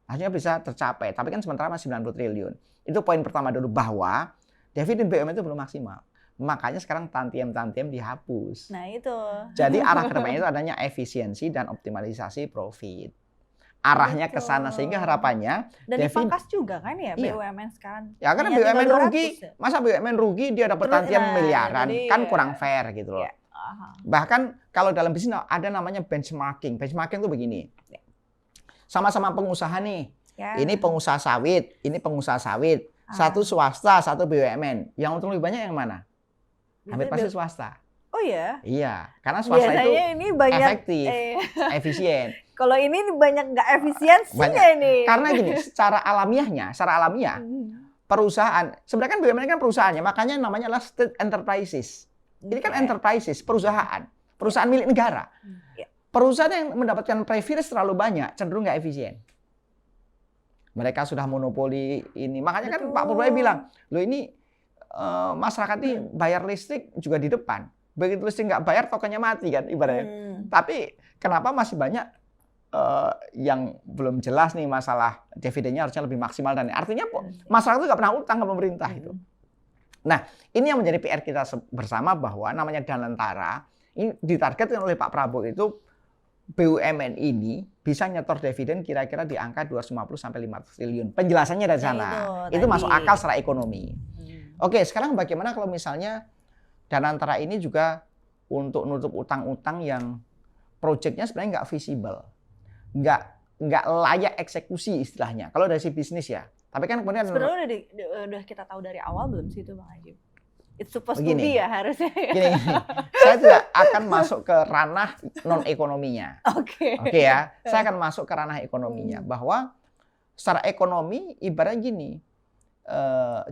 harusnya bisa tercapai. Tapi kan sementara masih 90 triliun. Itu poin pertama dulu, bahwa dividen BUMN itu belum maksimal. Makanya sekarang tantiem-tantiem dihapus. Nah itu. Jadi arah ke depannya itu adanya efisiensi dan optimalisasi profit. Arahnya ke sana, sehingga harapannya dan dipangkas juga kan ya BUMN sekarang. Ya karena BUMN rugi, masa BUMN rugi dia dapat tantian miliaran, kan kurang fair gitu loh. Bahkan kalau dalam bisnis ada namanya benchmarking. Benchmarking itu begini. Sama-sama pengusaha nih. Ini pengusaha sawit, ini pengusaha sawit. Satu swasta, satu BUMN. Yang untung lebih banyak yang mana? Hampir pasti swasta. Oh ya? Iya, karena swasta itu ini banyak, efektif, efisien. Kalau ini banyak nggak efisiensinya ini. Karena gini, secara alamiah perusahaan, sebenarnya kan BUMN kan perusahaannya, makanya namanya adalah state enterprises. Ini kan enterprises, perusahaan milik negara. Perusahaan yang mendapatkan privilege terlalu banyak, cenderung nggak efisien. Mereka sudah monopoli ini. Makanya kan Pak Prabowo bilang, loh ini masyarakat ini bayar listrik juga di depan. Begitu listrik nggak bayar, tokennya mati kan ibaratnya. Tapi kenapa masih banyak yang belum jelas nih masalah dividennya harusnya lebih maksimal, dan artinya masyarakat itu nggak pernah utang ke pemerintah itu. Nah, ini yang menjadi PR kita bersama, bahwa namanya Danantara ini ditargetkan oleh Pak Prabowo itu BUMN ini bisa nyetor dividen kira-kira di angka 250-500 triliun. Penjelasannya dari sana. Itu masuk akal secara ekonomi. Oke, sekarang bagaimana kalau misalnya Danantara ini juga untuk nutup utang-utang yang proyeknya sebenarnya nggak visible, nggak layak eksekusi istilahnya. Kalau dari si bisnis ya. Tapi kan kemudian sebenarnya udah kita tahu dari awal belum sih itu Bang Ajib? It's supposed to be ya harusnya. Gini. Saya tidak akan masuk ke ranah non ekonominya. Oke ya. Saya akan masuk ke ranah ekonominya, bahwa secara ekonomi ibaratnya gini.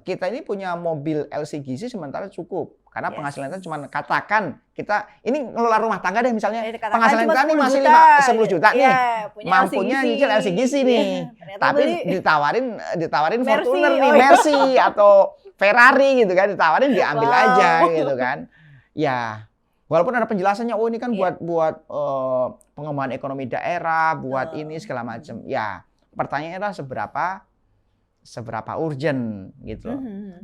kita ini punya mobil LCGC sementara cukup. Karena penghasilan kita cuma katakan kita ini ngelola rumah tangga deh misalnya. Penghasilan kita ini masih 10 juta nih. Mampunya nyicil LCGC nih. Tapi ditawarin Fortuner nih, Mercy atau Ferrari gitu kan, ditawarin diambil aja gitu kan. Ya, walaupun ada penjelasannya, oh ini kan buat pengembangan ekonomi daerah, buat ini segala macam. Ya, pertanyaannya adalah seberapa urgent gitu.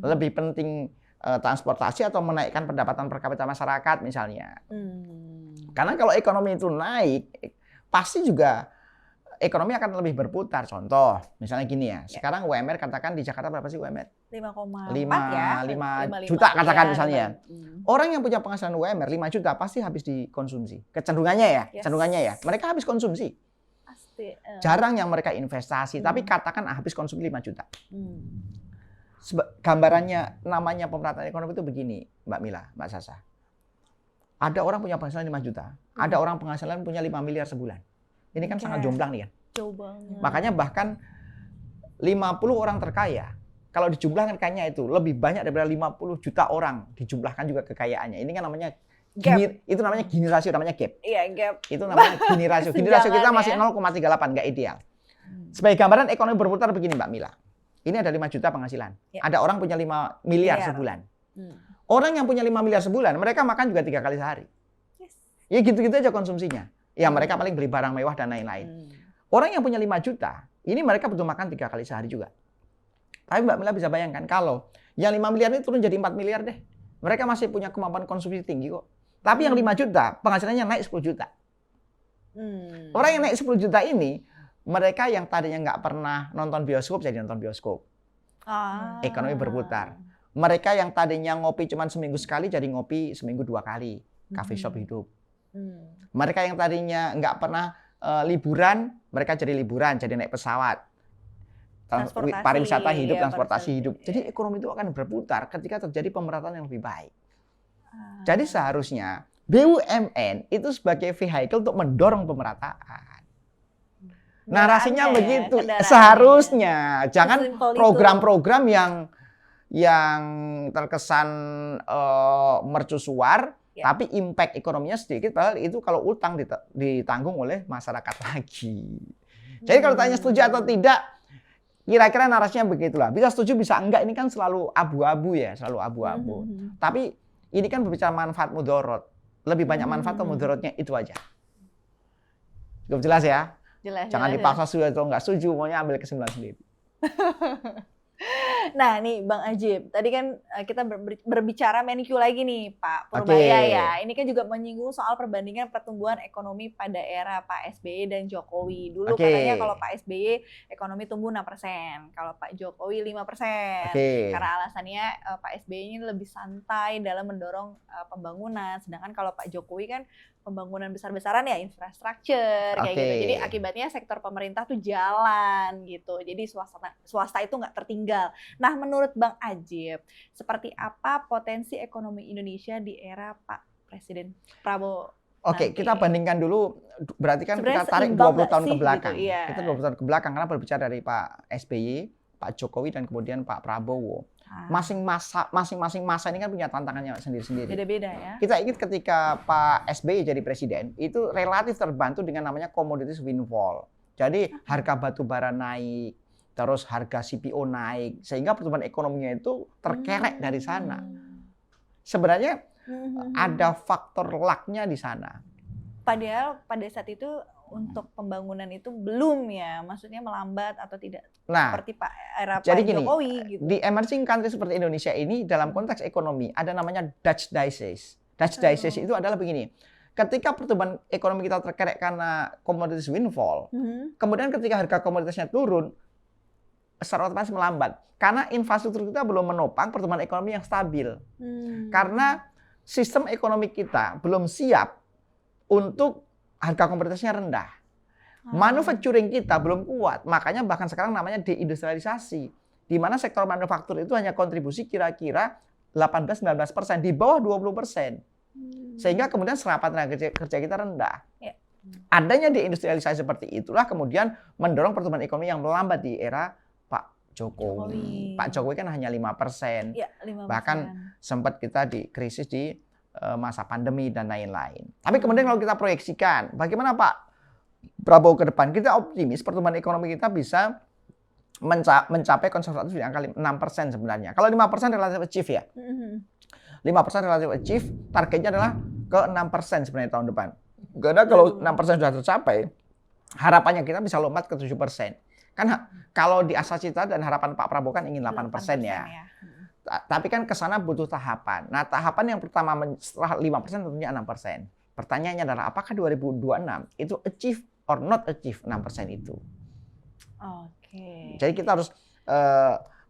Lebih penting transportasi atau menaikkan pendapatan per kapita masyarakat misalnya. Karena kalau ekonomi itu naik, pasti juga ekonomi akan lebih berputar. Contoh, misalnya gini ya. Sekarang UMR katakan di Jakarta berapa sih UMR? 5,4 ya. 5 juta katakan misalnya. Orang yang punya penghasilan UMR 5 juta pasti habis dikonsumsi. Kecenderungannya ya. Mereka habis konsumsi. Pasti. Jarang yang mereka investasi, tapi katakan habis konsumsi 5 juta. Gambarannya namanya pemerataan ekonomi itu begini, Mbak Mila, Mbak Sasa. Ada orang punya penghasilan 5 juta, ada orang penghasilan punya 5 miliar sebulan. Ini kan sangat jomplang nih kan. Jauh banget. Makanya bahkan 50 orang terkaya, kalau dijumlahkan kayaknya itu lebih banyak daripada 50 juta orang dijumlahkan juga kekayaannya. Ini kan namanya itu namanya Gini rasio, namanya gap. Iya, gap. Itu namanya Gini rasio. Gini rasio kita masih 0,38, nggak ideal. Sebagai gambaran ekonomi berputar begini Mbak Mila. Ini ada 5 juta penghasilan. Ada orang punya 5 miliar sebulan. Orang yang punya 5 miliar sebulan, mereka makan juga 3 kali sehari. Ya gitu-gitu aja konsumsinya. Ya mereka paling beli barang mewah dan lain-lain. Orang yang punya 5 juta, ini mereka butuh makan 3 kali sehari juga. Tapi Mbak Mila bisa bayangkan kalau yang 5 miliar ini turun jadi 4 miliar deh. Mereka masih punya kemampuan konsumsi tinggi kok. Tapi yang 5 juta, penghasilannya naik 10 juta. Orang yang naik 10 juta ini, mereka yang tadinya nggak pernah nonton bioskop jadi nonton bioskop. Ekonomi berputar. Mereka yang tadinya ngopi cuma seminggu sekali jadi ngopi seminggu 2 kali. Coffee shop hidup. Mereka yang tadinya nggak pernah liburan, mereka jadi liburan, jadi naik pesawat. Pariwisata hidup, transportasi hidup. Jadi ekonomi itu akan berputar ketika terjadi pemerataan yang lebih baik. Jadi seharusnya BUMN itu sebagai vehicle untuk mendorong pemerataan. Narasinya begitu seharusnya, jangan program-program yang terkesan mercusuar, tapi impact ekonominya sedikit, padahal itu kalau utang ditanggung oleh masyarakat lagi. Jadi kalau tanya setuju atau tidak, kira-kira narasinya begitulah. Bisa setuju, bisa enggak, ini kan selalu abu-abu ya, selalu abu-abu. Tapi ini kan berbicara manfaat mudorot, lebih banyak manfaat atau mudorotnya itu aja. Cukup jelas ya? Jangan dipaksa setuju atau nggak setuju, maunya ambil kesimpulan sendiri. Nah nih Bang Ajib, tadi kan kita berbicara Menq lagi nih Pak Purbaya ya. Ini kan juga menyinggung soal perbandingan pertumbuhan ekonomi pada era Pak SBY dan Jokowi. Dulu katanya kalau Pak SBY ekonomi tumbuh 6%, kalau Pak Jokowi 5%. Karena alasannya Pak SBY ini lebih santai dalam mendorong pembangunan, sedangkan kalau Pak Jokowi kan pembangunan besar-besaran ya, infrastruktur kayak gitu. Jadi akibatnya sektor pemerintah tuh jalan gitu. Jadi swasta itu nggak tertinggal. Nah, menurut Bang Ajib, seperti apa potensi ekonomi Indonesia di era Pak Presiden Prabowo? Kita bandingkan dulu, berarti kan sebenarnya kita tarik 20 tahun ke belakang. Gitu, iya. Kita 20 tahun ke belakang karena berbicara dari Pak SBY, Pak Jokowi dan kemudian Pak Prabowo. Masing-masing masa ini kan punya tantangannya sendiri-sendiri. Beda-beda ya. Kita ingat ketika Pak SBY jadi presiden, itu relatif terbantu dengan namanya commodities windfall. Jadi harga batu bara naik, terus harga CPO naik, sehingga pertumbuhan ekonominya itu terkerek dari sana. Sebenarnya ada faktor luck-nya di sana. Padahal pada saat itu untuk pembangunan itu belum ya, maksudnya melambat atau tidak seperti era Pak Jokowi gitu. Di emerging country seperti Indonesia ini dalam konteks ekonomi ada namanya Dutch disease. Dutch disease itu adalah begini. Ketika pertumbuhan ekonomi kita terkerek karena commodities windfall, kemudian ketika harga komoditasnya turun, secara otomatis melambat. Karena infrastruktur kita belum menopang pertumbuhan ekonomi yang stabil. Karena sistem ekonomi kita belum siap untuk harga komoditasnya rendah. Manufacturing kita belum kuat, makanya bahkan sekarang namanya deindustrialisasi. Di mana sektor manufaktur itu hanya kontribusi kira-kira 18-19%, di bawah 20%. Sehingga kemudian serapan tenaga kerja kita rendah. Adanya deindustrialisasi seperti itulah kemudian mendorong pertumbuhan ekonomi yang melambat di era Pak Jokowi. Pak Jokowi kan hanya 5%. Ya, 5%. Bahkan sempat kita di krisis di masa pandemi dan lain-lain. Tapi kemudian kalau kita proyeksikan, bagaimana Pak Prabowo ke depan? Kita optimis pertumbuhan ekonomi kita bisa mencapai konservatif di angka 6% sebenarnya. Kalau 5% relatif achieve ya. 5% relatif achieve, targetnya adalah ke 6% sebenarnya tahun depan. Karena kalau 6% sudah tercapai, harapannya kita bisa lompat ke 7%. Kan kalau di asa cita dan harapan Pak Prabowo kan ingin 8% ya. Tapi kan ke sana butuh tahapan. Nah, tahapan yang pertama setelah 5% tentunya 6%. Pertanyaannya adalah apakah 2026 itu achieve or not achieve 6% itu? Oke. Jadi kita harus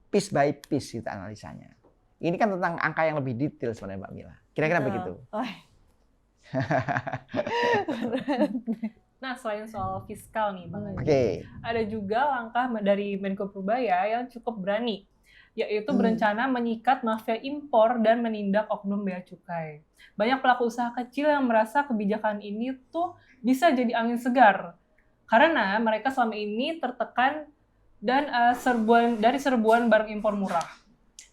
piece by piece kita analisanya. Ini kan tentang angka yang lebih detail sebenarnya Mbak Mila. Kira-kira begitu. Nah, selain soal fiskal nih Bang Haji, ada juga langkah dari Menko Purbaya yang cukup berani, yaitu berencana menyikat mafia impor dan menindak oknum bea cukai. Banyak pelaku usaha kecil yang merasa kebijakan ini tuh bisa jadi angin segar, karena mereka selama ini tertekan dan dari serbuan barang impor murah.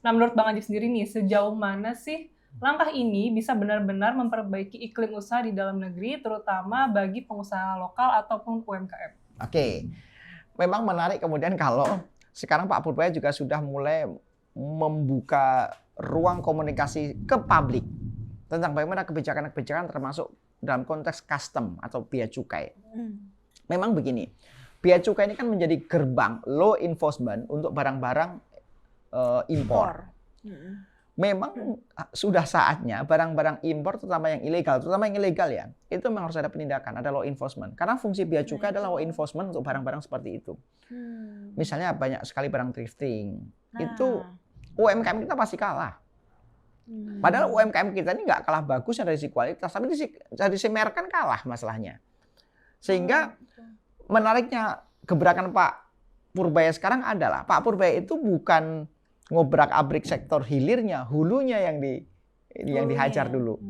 Nah, menurut Bang Haji sendiri nih, sejauh mana sih langkah ini bisa benar-benar memperbaiki iklim usaha di dalam negeri, terutama bagi pengusaha lokal ataupun UMKM? Memang menarik kemudian kalau sekarang Pak Purbaya juga sudah mulai membuka ruang komunikasi ke publik tentang bagaimana kebijakan-kebijakan termasuk dalam konteks custom atau bea cukai. Memang begini, bea cukai ini kan menjadi gerbang law enforcement untuk barang-barang impor. Memang sudah saatnya barang-barang impor, terutama yang ilegal ya, itu memang harus ada penindakan, ada law enforcement. Karena fungsi bea cukai adalah law enforcement untuk barang-barang seperti itu. Misalnya banyak sekali barang thrifting, itu UMKM kita pasti kalah. Padahal UMKM kita ini nggak kalah bagus dari sisi kualitas, tapi dari sisi merek kan kalah masalahnya. Sehingga menariknya gebrakan Pak Purbaya sekarang adalah Pak Purbaya itu bukan ngobrak-abrik sektor hilirnya, hulunya yang dihajar dulu.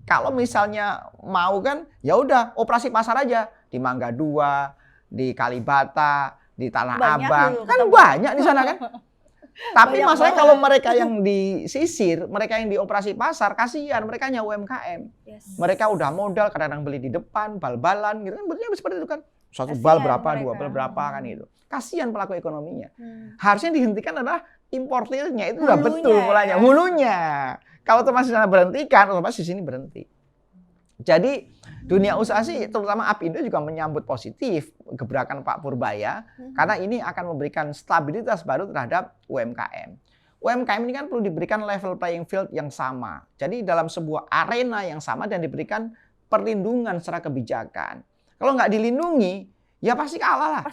Kalau misalnya mau kan, ya udah operasi pasar aja di Mangga 2, di Kalibata, di Tanah Abang, kan banyak di sana kan. Tapi masalahnya kalau mereka yang disisir, mereka yang dioperasi pasar, kasihan, mereka hanya UMKM. Mereka udah modal, kadang-kadang beli di depan, bal-balan gitu kan, bentuknya seperti itu kan. Satu bal berapa, dua bal berapa kan gitu. Kasihan pelaku ekonominya. Harusnya dihentikan adalah importirnya, itu udah betul mulanya. Hulunya. Kalau otomatis sana berhentikan, otomatis di sini berhenti. Jadi dunia usaha sih, terutama Apindo juga menyambut positif gebrakan Pak Purbaya, karena ini akan memberikan stabilitas baru terhadap UMKM. UMKM ini kan perlu diberikan level playing field yang sama. Jadi dalam sebuah arena yang sama dan diberikan perlindungan secara kebijakan. Kalau nggak dilindungi, ya pasti kalah lah.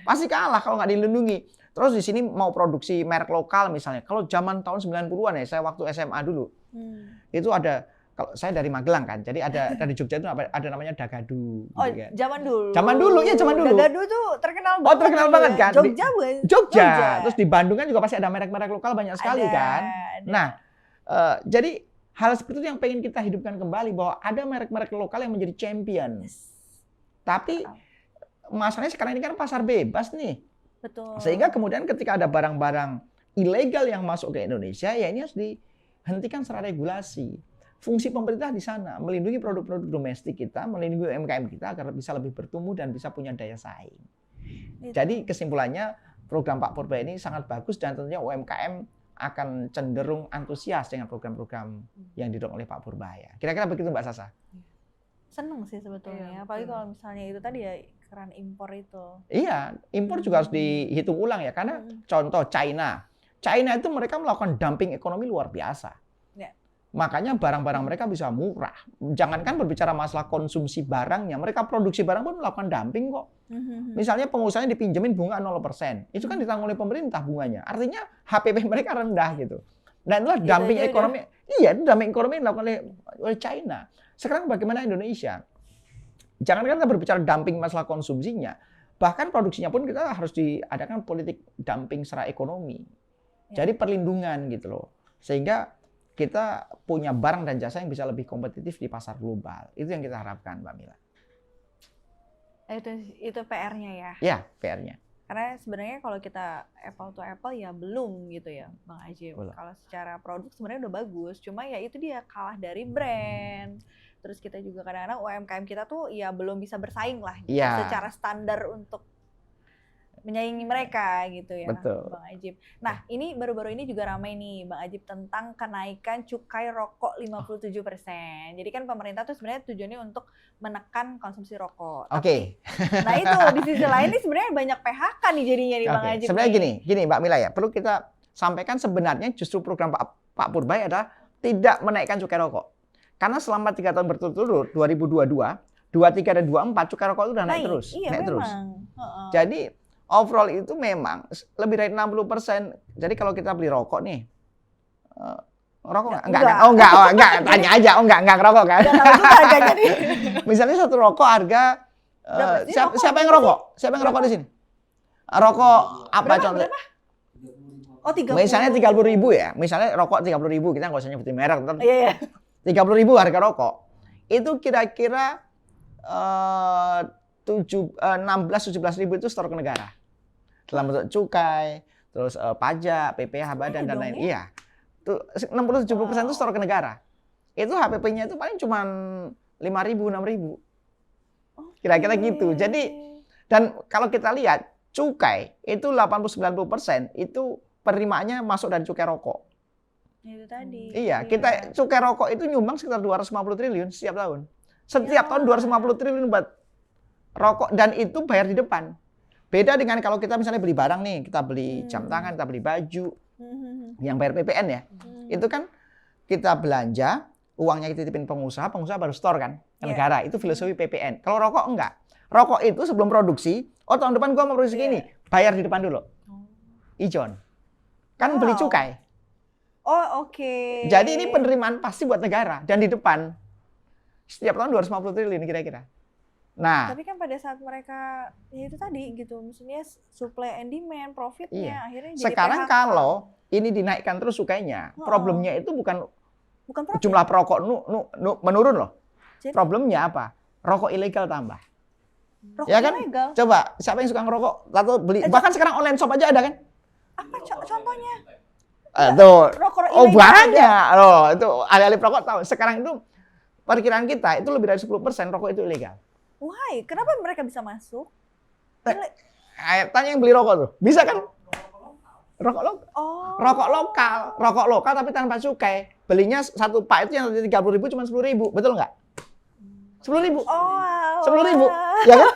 Pasti kalah kalau nggak dilindungi. Terus di sini mau produksi merek lokal misalnya. Kalau zaman tahun 90-an ya, saya waktu SMA dulu. Itu ada, kalau saya dari Magelang kan. Jadi ada di Jogja itu ada namanya Dagadu. Oh, gitu kan. Zaman dulu. Zaman dulu. Dagadu tuh terkenal banget. Oh, terkenal banget kan. Jogja. Terus di Bandung kan juga pasti ada merek-merek lokal banyak sekali kan. Nah, jadi hal seperti itu yang pengen kita hidupkan kembali, bahwa ada merek-merek lokal yang menjadi champion. Tapi masalahnya sekarang ini kan pasar bebas nih. Betul. Sehingga kemudian ketika ada barang-barang ilegal yang masuk ke Indonesia, ya ini harus dihentikan secara regulasi. Fungsi pemerintah di sana melindungi produk-produk domestik kita, melindungi UMKM kita agar bisa lebih bertumbuh dan bisa punya daya saing. Jadi kesimpulannya program Pak Purbaya ini sangat bagus dan tentunya UMKM akan cenderung antusias dengan program-program yang didorong oleh Pak Purbaya. Kira-kira begitu Mbak Sasa? Seneng sih sebetulnya, apalagi kalau misalnya itu tadi ya keran impor itu. Iya, impor juga harus dihitung ulang ya, karena contoh China itu mereka melakukan dumping ekonomi luar biasa. Makanya barang-barang mereka bisa murah. Jangankan berbicara masalah konsumsi barangnya, mereka produksi barang pun melakukan dumping kok. Misalnya pengusahanya dipinjemin bunga 0%, itu kan ditanggung oleh pemerintah bunganya. Artinya HPP mereka rendah gitu. Dan itulah dumping ekonomi. Iya, dumping ekonomi yang dilakukan oleh China. Sekarang bagaimana Indonesia? Jangan kita berbicara dumping masalah konsumsinya, bahkan produksinya pun kita harus diadakan politik dumping secara ekonomi. Jadi perlindungan gitu loh. Sehingga kita punya barang dan jasa yang bisa lebih kompetitif di pasar global. Itu yang kita harapkan, Mbak Mila. Itu PR-nya ya? Ya, PR-nya. Karena sebenarnya kalau kita apple to apple ya belum gitu ya Bang Ajib. Kalau secara produk sebenarnya udah bagus, cuma ya itu dia kalah dari brand. Terus kita juga kadang-kadang UMKM kita tuh ya belum bisa bersaing lah gitu, secara standar untuk menyaingi mereka gitu ya. Betul. Bang Ajib. Nah ini baru-baru ini juga ramai nih Bang Ajib tentang kenaikan cukai rokok 57%. Jadi kan pemerintah tuh sebenarnya tujuannya untuk menekan konsumsi rokok. Oke. Nah itu di sisi lain ini sebenarnya banyak PHK nih jadinya nih Bang Ajib. Sebenarnya gini Mbak Mila ya, perlu kita sampaikan sebenarnya justru program Pak Purbay adalah tidak menaikkan cukai rokok. Karena selama 3 tahun berturut-turut 2022, 23 dan 24 cukai rokok itu udah naik terus. Iya, naik memang. Terus. Jadi overall itu memang lebih dari 60%. Jadi kalau kita beli rokok nih, rokok enggak, tanya aja, enggak ngerokok kan? Misalnya satu rokok harga, siapa yang ngerokok? Siapa yang ngerokok di sini? Rokok apa contohnya? Oh, 30. Misalnya 30.000 ya, misalnya rokok 30.000, kita nggak usah nyebutin merek, tetap 30.000 harga rokok. Itu kira-kira 16-17.000 itu setor ke negara. Dalam bentuk cukai, terus pajak, PPh, badan dan lain. Iya. Tuh 60-70% itu setor ke negara. Itu HPP-nya itu paling cuma 5.000, 6.000. Kira-kira gitu. Jadi dan kalau kita lihat cukai itu 80-90% itu penerimaannya masuk dari cukai rokok. Itu tadi. Iya, kita cukai rokok itu nyumbang sekitar 250 triliun setiap tahun. Setiap tahun 250 triliun buat rokok dan itu bayar di depan. Beda dengan kalau kita misalnya beli barang nih, kita beli jam tangan, kita beli baju, yang bayar PPN ya. Itu kan kita belanja, uangnya kita titipin pengusaha baru store kan ke negara. Itu filosofi PPN. Kalau rokok enggak. Rokok itu sebelum produksi, tahun depan gua mau produksi gini, bayar di depan dulu. Ijon. Kan beli cukai. Oh, oke. Jadi ini penerimaan pasti buat negara dan di depan. Setiap tahun 250 triliun kira-kira. Nah, tapi kan pada saat mereka ya itu tadi gitu, maksudnya supply and demand, profitnya akhirnya jadi sekarang PHK. Kalau ini dinaikkan terus cukainya, problemnya itu bukan profit. Jumlah perokok menurun loh. Jadi, problemnya apa? Rokok ilegal tambah. Rokok ya kan? ilegal? Coba, siapa yang suka ngerokok? Lalu beli. Bahkan sekarang online shop aja ada kan? Apa contohnya? Tuh. Rokok banyak. Loh, itu alih-alih perokok tahu. Sekarang itu perkiraan kita itu lebih dari 10% rokok itu ilegal. Why? Kenapa mereka bisa masuk? Tanya yang beli rokok tuh. Bisa kan? Rokok lokal. Rokok lokal tapi tanpa cukai. Belinya satu pak itu yang 30.000 cuma 10.000. Betul nggak? 10.000. 10.000. Ya kan?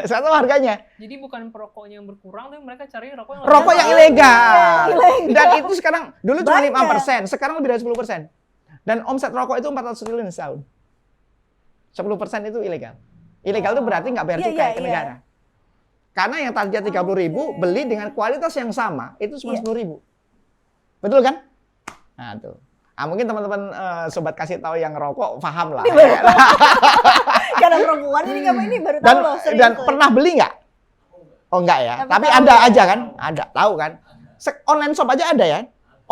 Satu harganya. Jadi bukan perokoknya yang berkurang, tapi mereka cari rokok yang ilegal. Dan itu sekarang dulu cuma 5%, sekarang lebih dari 10%. Dan omset rokok itu 400 triliun setahun. 10% itu ilegal. Ilegal itu berarti nggak bayar cukai ke negara. Karena yang tadinya 30.000 beli dengan kualitas yang sama itu cuma 10.000. Betul kan? Nah tuh. Mungkin teman-teman sobat kasih tahu yang ngerokok paham lah. Karena perempuan ini baru tahu loh. Dan pernah beli nggak? Oh enggak ya. Tapi ada aja kan? Ada, tahu kan? Online shop aja ada ya?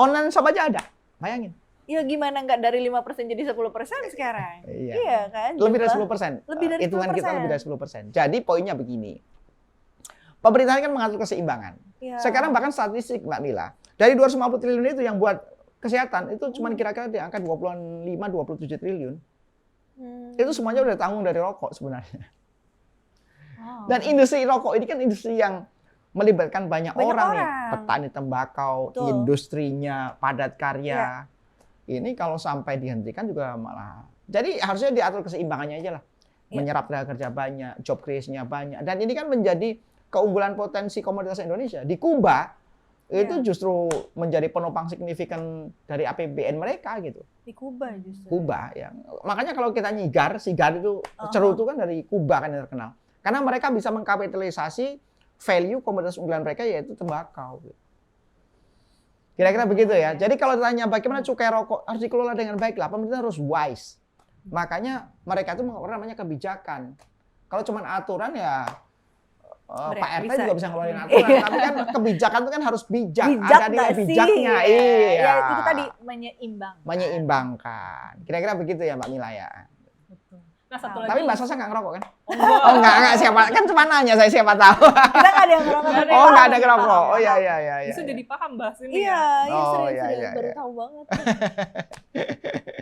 Online shop aja ada. Bayangin. Ya gimana nggak dari 5% jadi 10% sekarang? Iya kan? Lebih dari 10%. Lebih dari 10%. Hitungan kita lebih dari 10%. Jadi poinnya begini. Pemerintah kan mengatur keseimbangan. Ya. Sekarang bahkan statistik Mbak Mila, dari 250 triliun itu yang buat kesehatan itu cuma kira-kira di angka 25-27 triliun. Itu semuanya udah tanggung dari rokok sebenarnya. Dan industri rokok ini kan industri yang melibatkan banyak orang nih. Petani tembakau, industrinya, padat karya. Ini kalau sampai dihentikan juga malah. Jadi harusnya diatur keseimbangannya aja lah. Menyerap tenaga kerja banyak, job creation-nya banyak. Dan ini kan menjadi keunggulan potensi komoditas Indonesia. Di Kuba itu justru menjadi penopang signifikan dari APBN mereka gitu. Di Kuba justru. Kuba ya. Makanya kalau kita nyigar, sigar itu cerutu kan dari Kuba kan yang terkenal. Karena mereka bisa mengkapitalisasi value komoditas unggulan mereka yaitu tembakau. Kira-kira begitu ya. Jadi kalau ditanya bagaimana cukai rokok harus dikelola dengan baik lah, pemerintah harus wise. Makanya mereka itu mengeluarkan namanya kebijakan. Kalau cuma aturan ya Pak RT juga bisa ngeluarin aturan, tapi kan kebijakan itu kan harus bijak ada nilai bijaknya. Iya, itu tadi menyeimbangkan. Menyeimbangkan. Kira-kira begitu ya Mbak Mila ya. Betul. Nah satu lagi. Tapi Mbak Sasa nggak ngerokok kan? Oh, Enggak, siapa? Kan cuma nanya saya siapa tahu. Kita nggak ada yang ngerokok. Oh, nggak ada ngerokok. Oh iya. Bisa jadi paham bahas ini Iya, ya. iya Oh, serius, iya, serius. iya, Baru iya. tahu banget.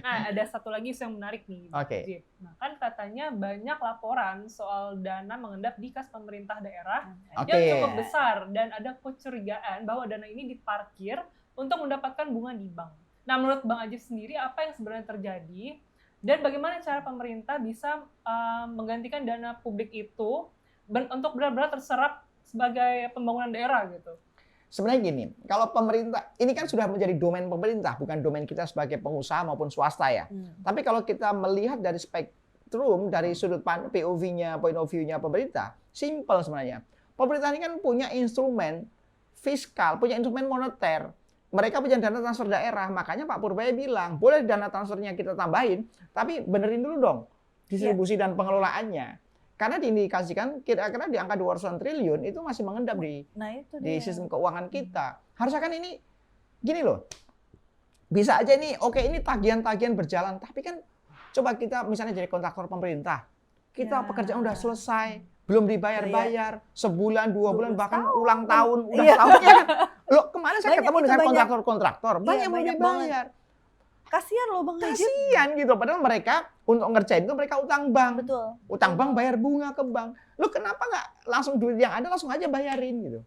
Nah, ada satu lagi isu yang menarik nih, Bang Oke. Ajib. Nah, kan katanya banyak laporan soal dana mengendap di kas pemerintah daerah Oke. yang cukup besar dan ada kecurigaan bahwa dana ini diparkir untuk mendapatkan bunga di bank. Nah, menurut Bang Ajib sendiri apa yang sebenarnya terjadi dan bagaimana cara pemerintah bisa menggantikan dana publik itu untuk benar-benar terserap sebagai pembangunan daerah gitu? Sebenarnya gini, kalau pemerintah, ini kan sudah menjadi domain pemerintah, bukan domain kita sebagai pengusaha maupun swasta ya. Tapi kalau kita melihat dari spektrum, dari sudut POV-nya, point of view-nya pemerintah, simple sebenarnya. Pemerintah ini kan punya instrumen fiskal, punya instrumen moneter. Mereka punya dana transfer daerah, makanya Pak Purbaya bilang, boleh dana transfernya kita tambahin, tapi benerin dulu dong distribusi dan pengelolaannya. Karena diindikasikan kira-kira di angka 200 triliun itu masih mengendap di sistem keuangan kita. Harusnya kan ini gini loh. Bisa aja nih, oke ini tagihan-tagihan berjalan, tapi kan coba kita misalnya jadi kontraktor pemerintah. Kita pekerjaan udah selesai, belum dibayar-bayar, sebulan, 2 bulan, bahkan ulang tahun, udah tahunnya kan. Loh, kemarin saya ketemu dengan kontraktor-kontraktor, banyak yang belum dibayar. Kasihan loh Bang Ajib. Kasihan gitu, padahal mereka untuk ngerjain itu mereka utang bank. Betul. Utang bank bayar bunga ke bank. Lu kenapa nggak langsung duit yang ada langsung aja bayarin gitu.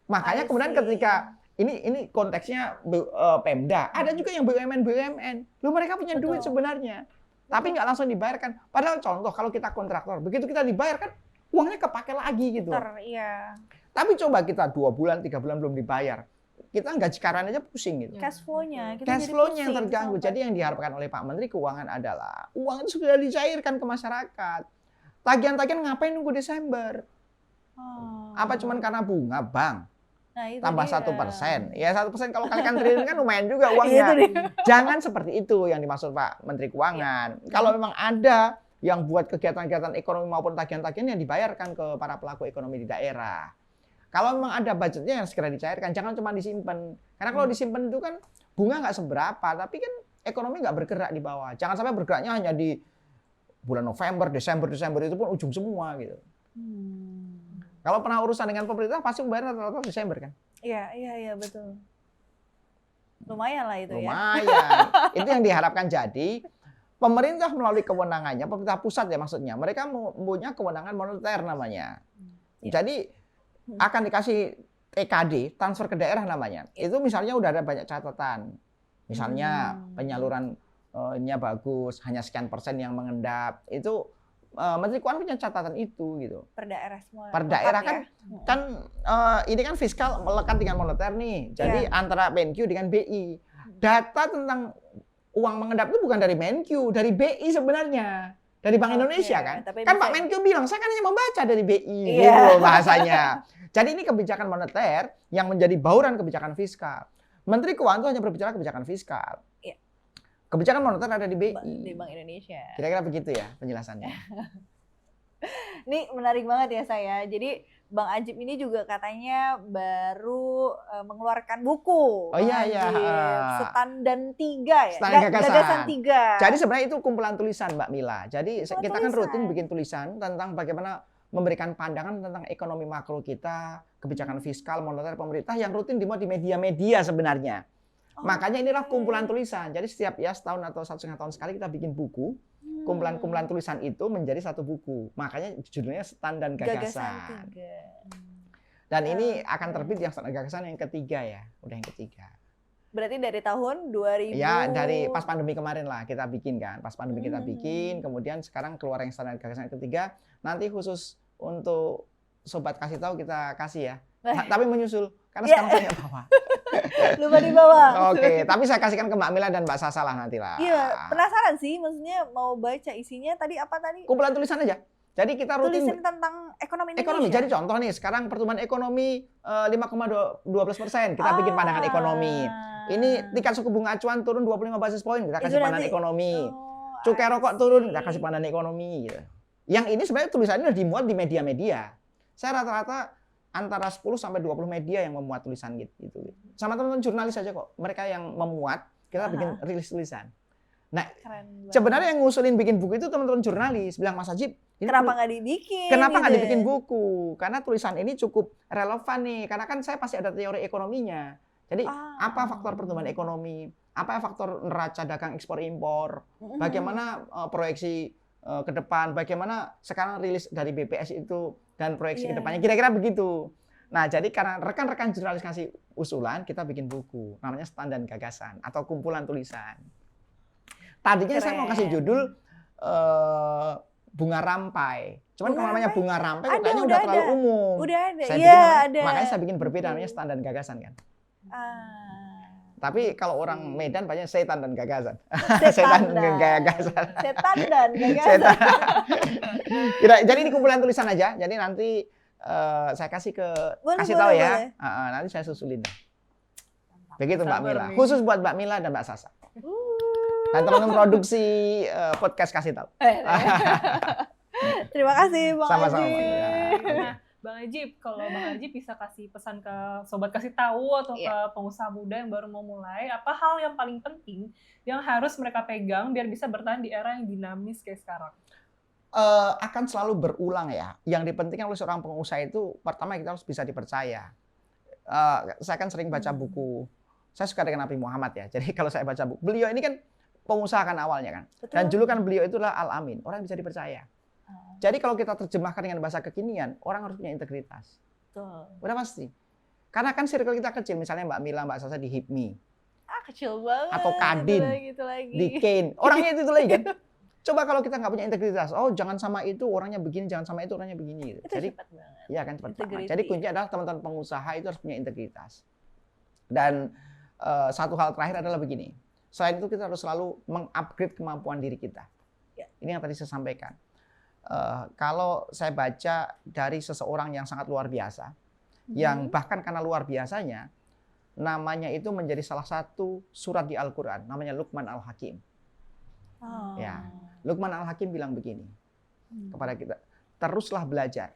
Makanya kemudian ketika ini konteksnya Pemda, ada juga yang BUMN. Lu mereka punya duit sebenarnya. Tapi nggak langsung dibayarkan. Padahal contoh kalau kita kontraktor, begitu kita dibayar kan uangnya kepake lagi gitu. Iya. Tapi coba kita 2 bulan, 3 bulan belum dibayar. Kita gaji karyawan aja pusing gitu. Cash flow-nya yang terganggu. Jadi yang diharapkan oleh Pak Menteri Keuangan adalah uang itu sudah dicairkan ke masyarakat. Tagihan-tagihan ngapain nunggu Desember? Apa cuman karena bunga bank? Tambah 1%. Ya 1% kalau kalikan triliun kan lumayan juga uangnya. Jangan seperti itu yang dimaksud Pak Menteri Keuangan. Kalau memang ada yang buat kegiatan-kegiatan ekonomi maupun tagihan-tagihan yang dibayarkan ke para pelaku ekonomi di daerah. Kalau memang ada budgetnya yang segera dicairkan, jangan cuma disimpan. Karena kalau disimpan itu kan bunga nggak seberapa, tapi kan ekonomi nggak bergerak di bawah. Jangan sampai bergeraknya hanya di bulan November, Desember itu pun ujung semua gitu. Kalau pernah urusan dengan pemerintah pasti membayar rata-rata Desember kan? Iya betul. Lumayan lah itu ya. Lumayan. Itu yang diharapkan jadi pemerintah melalui kewenangannya, pemerintah pusat ya maksudnya, mereka punya kewenangan moneter namanya. Jadi akan dikasih TKD, transfer ke daerah namanya. Itu misalnya udah ada banyak catatan. Misalnya penyalurannya bagus, hanya sekian persen yang mengendap. Itu Menteri Keuangan punya catatan itu gitu. Per daerah semua. Per daerah kan ini kan fiskal melekat dengan moneter nih. Jadi antara Menq dengan BI. Data tentang uang mengendap itu bukan dari Menq, dari BI sebenarnya. Dari Bank Indonesia kan. Kan Pak Menq bilang, saya kan hanya membaca dari BI gitu bahasanya. Jadi ini kebijakan moneter yang menjadi bauran kebijakan fiskal. Menteri Keuangan itu hanya berbicara kebijakan fiskal. Kebijakan moneter ada di BI. Di Bank Indonesia. Kira-kira begitu ya penjelasannya. Ini menarik banget ya saya. Jadi Bang Ajib ini juga katanya baru mengeluarkan buku. Oh iya. Setan dan 3 ya. Gagasan 3. Jadi sebenarnya itu kumpulan tulisan Mbak Mila. Jadi kita kan rutin bikin tulisan tentang bagaimana memberikan pandangan tentang ekonomi makro kita, kebijakan fiskal, moneter pemerintah yang rutin dimuat di media-media sebenarnya. Makanya inilah kumpulan tulisan. Jadi setiap setahun atau 1,5 tahun sekali kita bikin buku. Kumpulan-kumpulan tulisan itu menjadi satu buku. Makanya judulnya Setan dan Gagasan. Dan ini akan terbit yang Setan dan Gagasan yang ketiga ya. Udah yang ketiga. Berarti dari tahun 2000. Ya, dari pas pandemi kemarin lah kita bikin kan. Pas pandemi kita bikin, kemudian sekarang keluar yang Setan dan Gagasan yang ketiga. Nanti khusus untuk Sobat Kasih Tahu kita kasih ya. Tapi menyusul. Karena sekarang saya nggak bawa. Lupa dibawa. Oke, tapi saya kasihkan ke Mbak Mila dan Mbak Sasa lah nanti lah. Iya, penasaran sih. Maksudnya mau baca isinya tadi apa tadi? Kumpulan tulisan aja. Jadi kita rutin tulisan tentang ekonomi Indonesia. Ekonomi. Jadi contoh nih, sekarang pertumbuhan ekonomi 5,12%. Kita bikin pandangan ekonomi. Ini tingkat suku bunga acuan turun 25 basis poin, kita kasih pandangan ekonomi. Cukai rokok turun, kita kasih pandangan ekonomi gitu. Yang ini sebenarnya tulisannya udah dimuat di media-media. Saya rata-rata antara 10 sampai 20 media yang memuat tulisan gitu. Sama teman-teman jurnalis aja kok. Mereka yang memuat, kita bikin rilis tulisan. Nah, sebenarnya yang ngusulin bikin buku itu teman-teman jurnalis bilang, Mas Ajib, kenapa nggak dibikin? Kenapa nggak dibikin buku? Karena tulisan ini cukup relevan nih. Karena kan saya pasti ada teori ekonominya. Jadi apa faktor pertumbuhan ekonomi? Apa faktor neraca dagang ekspor impor? Bagaimana proyeksi ke depan? Bagaimana sekarang rilis dari BPS itu dan proyeksi ke depannya? Kira-kira begitu. Nah, jadi karena rekan-rekan jurnalis kasih usulan, kita bikin buku. Namanya Stand dan Gagasan atau kumpulan tulisan. Tadinya saya mau kasih judul Bunga Rampai. Cuman kalau namanya Bunga Rampai kayaknya udah terlalu umum. Udah ada. Makanya saya bikin berbeda namanya Stand dan Gagasan kan. Tapi kalau orang Medan banyak Setan dan Gagasan. Setan dan Gagasan. Setan dan Gagasan. Jadi ini kumpulan tulisan aja. Jadi nanti saya kasih tahu ya. Nanti saya susulin. Begitu Mbak Mila. Khusus buat Mbak Mila dan Mbak Sasa. Dan teman-teman produksi podcast kasih tahu. Terima kasih Bang Sama-sama. Ajib. Nah, Bang Ajib, kalau Bang Ajib bisa kasih pesan ke sobat kasih tahu atau ke pengusaha muda yang baru mau mulai, apa hal yang paling penting yang harus mereka pegang biar bisa bertahan di era yang dinamis kayak sekarang? Akan selalu berulang ya. Yang dipentingkan oleh seorang pengusaha itu pertama kita harus bisa dipercaya. Saya kan sering baca buku. Saya suka dengan Nabi Muhammad ya. Jadi kalau saya baca buku, beliau ini kan pengusaha kan awalnya kan. Betul. Dan julukan beliau itulah Al-Amin, orang yang bisa dipercaya. Jadi kalau kita terjemahkan dengan bahasa kekinian, orang harus punya integritas. Betul. Udah pasti. Karena kan circle kita kecil, misalnya Mbak Mila, Mbak Sasa di HIPMI. Kecil banget. Atau Kadin, di Kane. Orangnya itu lagi kan. Coba kalau kita nggak punya integritas, jangan sama itu orangnya begini, jangan sama itu orangnya begini. Itu jadi cepat banget. Iya kan cepat banget. Jadi kuncinya adalah teman-teman pengusaha itu harus punya integritas. Dan satu hal terakhir adalah begini. Selain itu kita harus selalu mengupgrade kemampuan diri kita. Ini yang tadi saya sampaikan. Kalau saya baca dari seseorang yang sangat luar biasa, yang bahkan karena luar biasanya, namanya itu menjadi salah satu surat di Al-Quran, namanya Luqman Al-Hakim. Ya, Luqman Al-Hakim bilang begini kepada kita, teruslah belajar,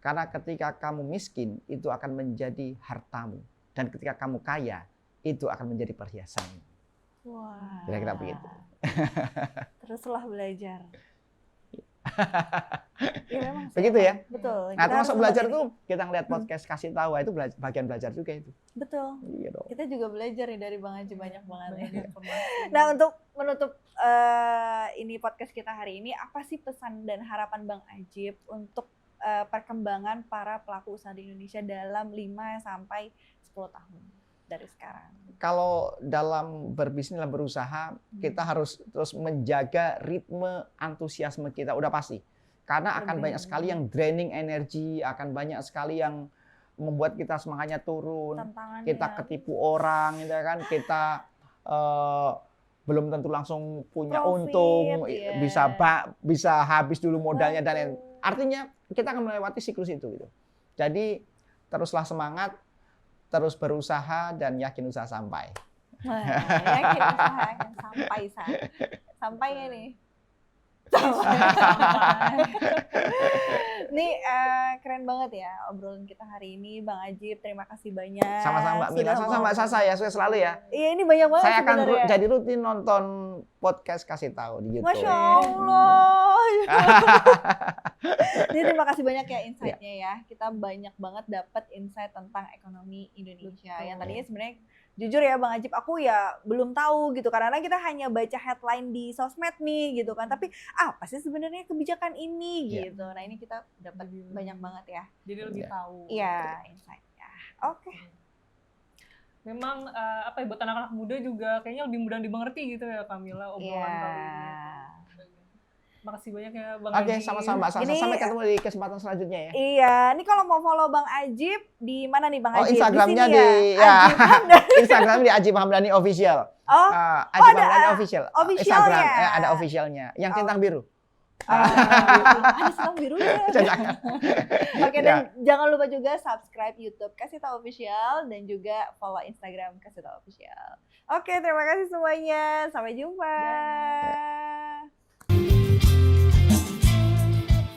karena ketika kamu miskin itu akan menjadi hartamu, dan ketika kamu kaya itu akan menjadi perhiasanmu. Wah. Kira-kira begitu. Teruslah belajar. Ya, memang begitu ya. Betul. Nah, termasuk belajar tuh kita ngeliat podcast kasih tahu itu bagian belajar juga itu. Betul. Iya dong. Kita juga belajar nih dari Bang Ajib banyak banget ya. Nah, untuk menutup ini podcast kita hari ini, apa sih pesan dan harapan Bang Ajib untuk perkembangan para pelaku usaha di Indonesia dalam 5 sampai 10 tahun dari sekarang? Kalau dalam berbisnis dan berusaha, kita harus terus menjaga ritme antusiasme kita, udah pasti. Karena akan banyak sekali yang draining energi, akan banyak sekali yang membuat kita semangatnya turun. Kita ketipu orang, gitu kan? Kita belum tentu langsung punya untung, bisa habis dulu modalnya dan artinya kita akan melewati siklus itu gitu. Jadi teruslah semangat, terus berusaha dan yakin usaha sampai. Yakin usaha akan sampai ya nih. Nih keren banget ya obrolan kita hari ini, Bang Ajib. Terima kasih banyak. Sama-sama Mbak Mila, sama-sama Mbak Sasa ya, sukses selalu ya. Iya, ini banyak banget. Saya akan jadi rutin nonton podcast kasih tahu di YouTube. Masya Allah. Jadi terima kasih banyak ya insight-nya ya. Kita banyak banget dapat insight tentang ekonomi Indonesia. Betul. Yang tadinya sebenarnya jujur ya Bang Ajib, aku ya belum tahu gitu karena kita hanya baca headline di sosmed nih gitu kan. Tapi apa sih sebenarnya kebijakan ini gitu. Nah, ini kita dapat banyak banget ya. Jadi lebih tahu. Iya, insight-nya. Oke. Memang apa ya, buat anak-anak muda juga kayaknya lebih mudah dimengerti gitu ya Kamila obrolan kali ini. Makasih banyak ya Bang Ajib. Oke, sama-sama Mbak Sasa. Sampai ketemu di kesempatan selanjutnya ya. Iya, ini kalau mau follow Bang Ajib di mana nih Bang Ajib? Instagramnya di Instagram di Ajib Hamdani Official. Ajib Hamdani Official. Instagram ada officialnya. Yang centang biru. Ada centang birunya. Oke, dan jangan lupa juga subscribe YouTube Kasih Tahu Official dan juga follow Instagram Kasih Tahu Official. Oke, terima kasih semuanya. Sampai jumpa.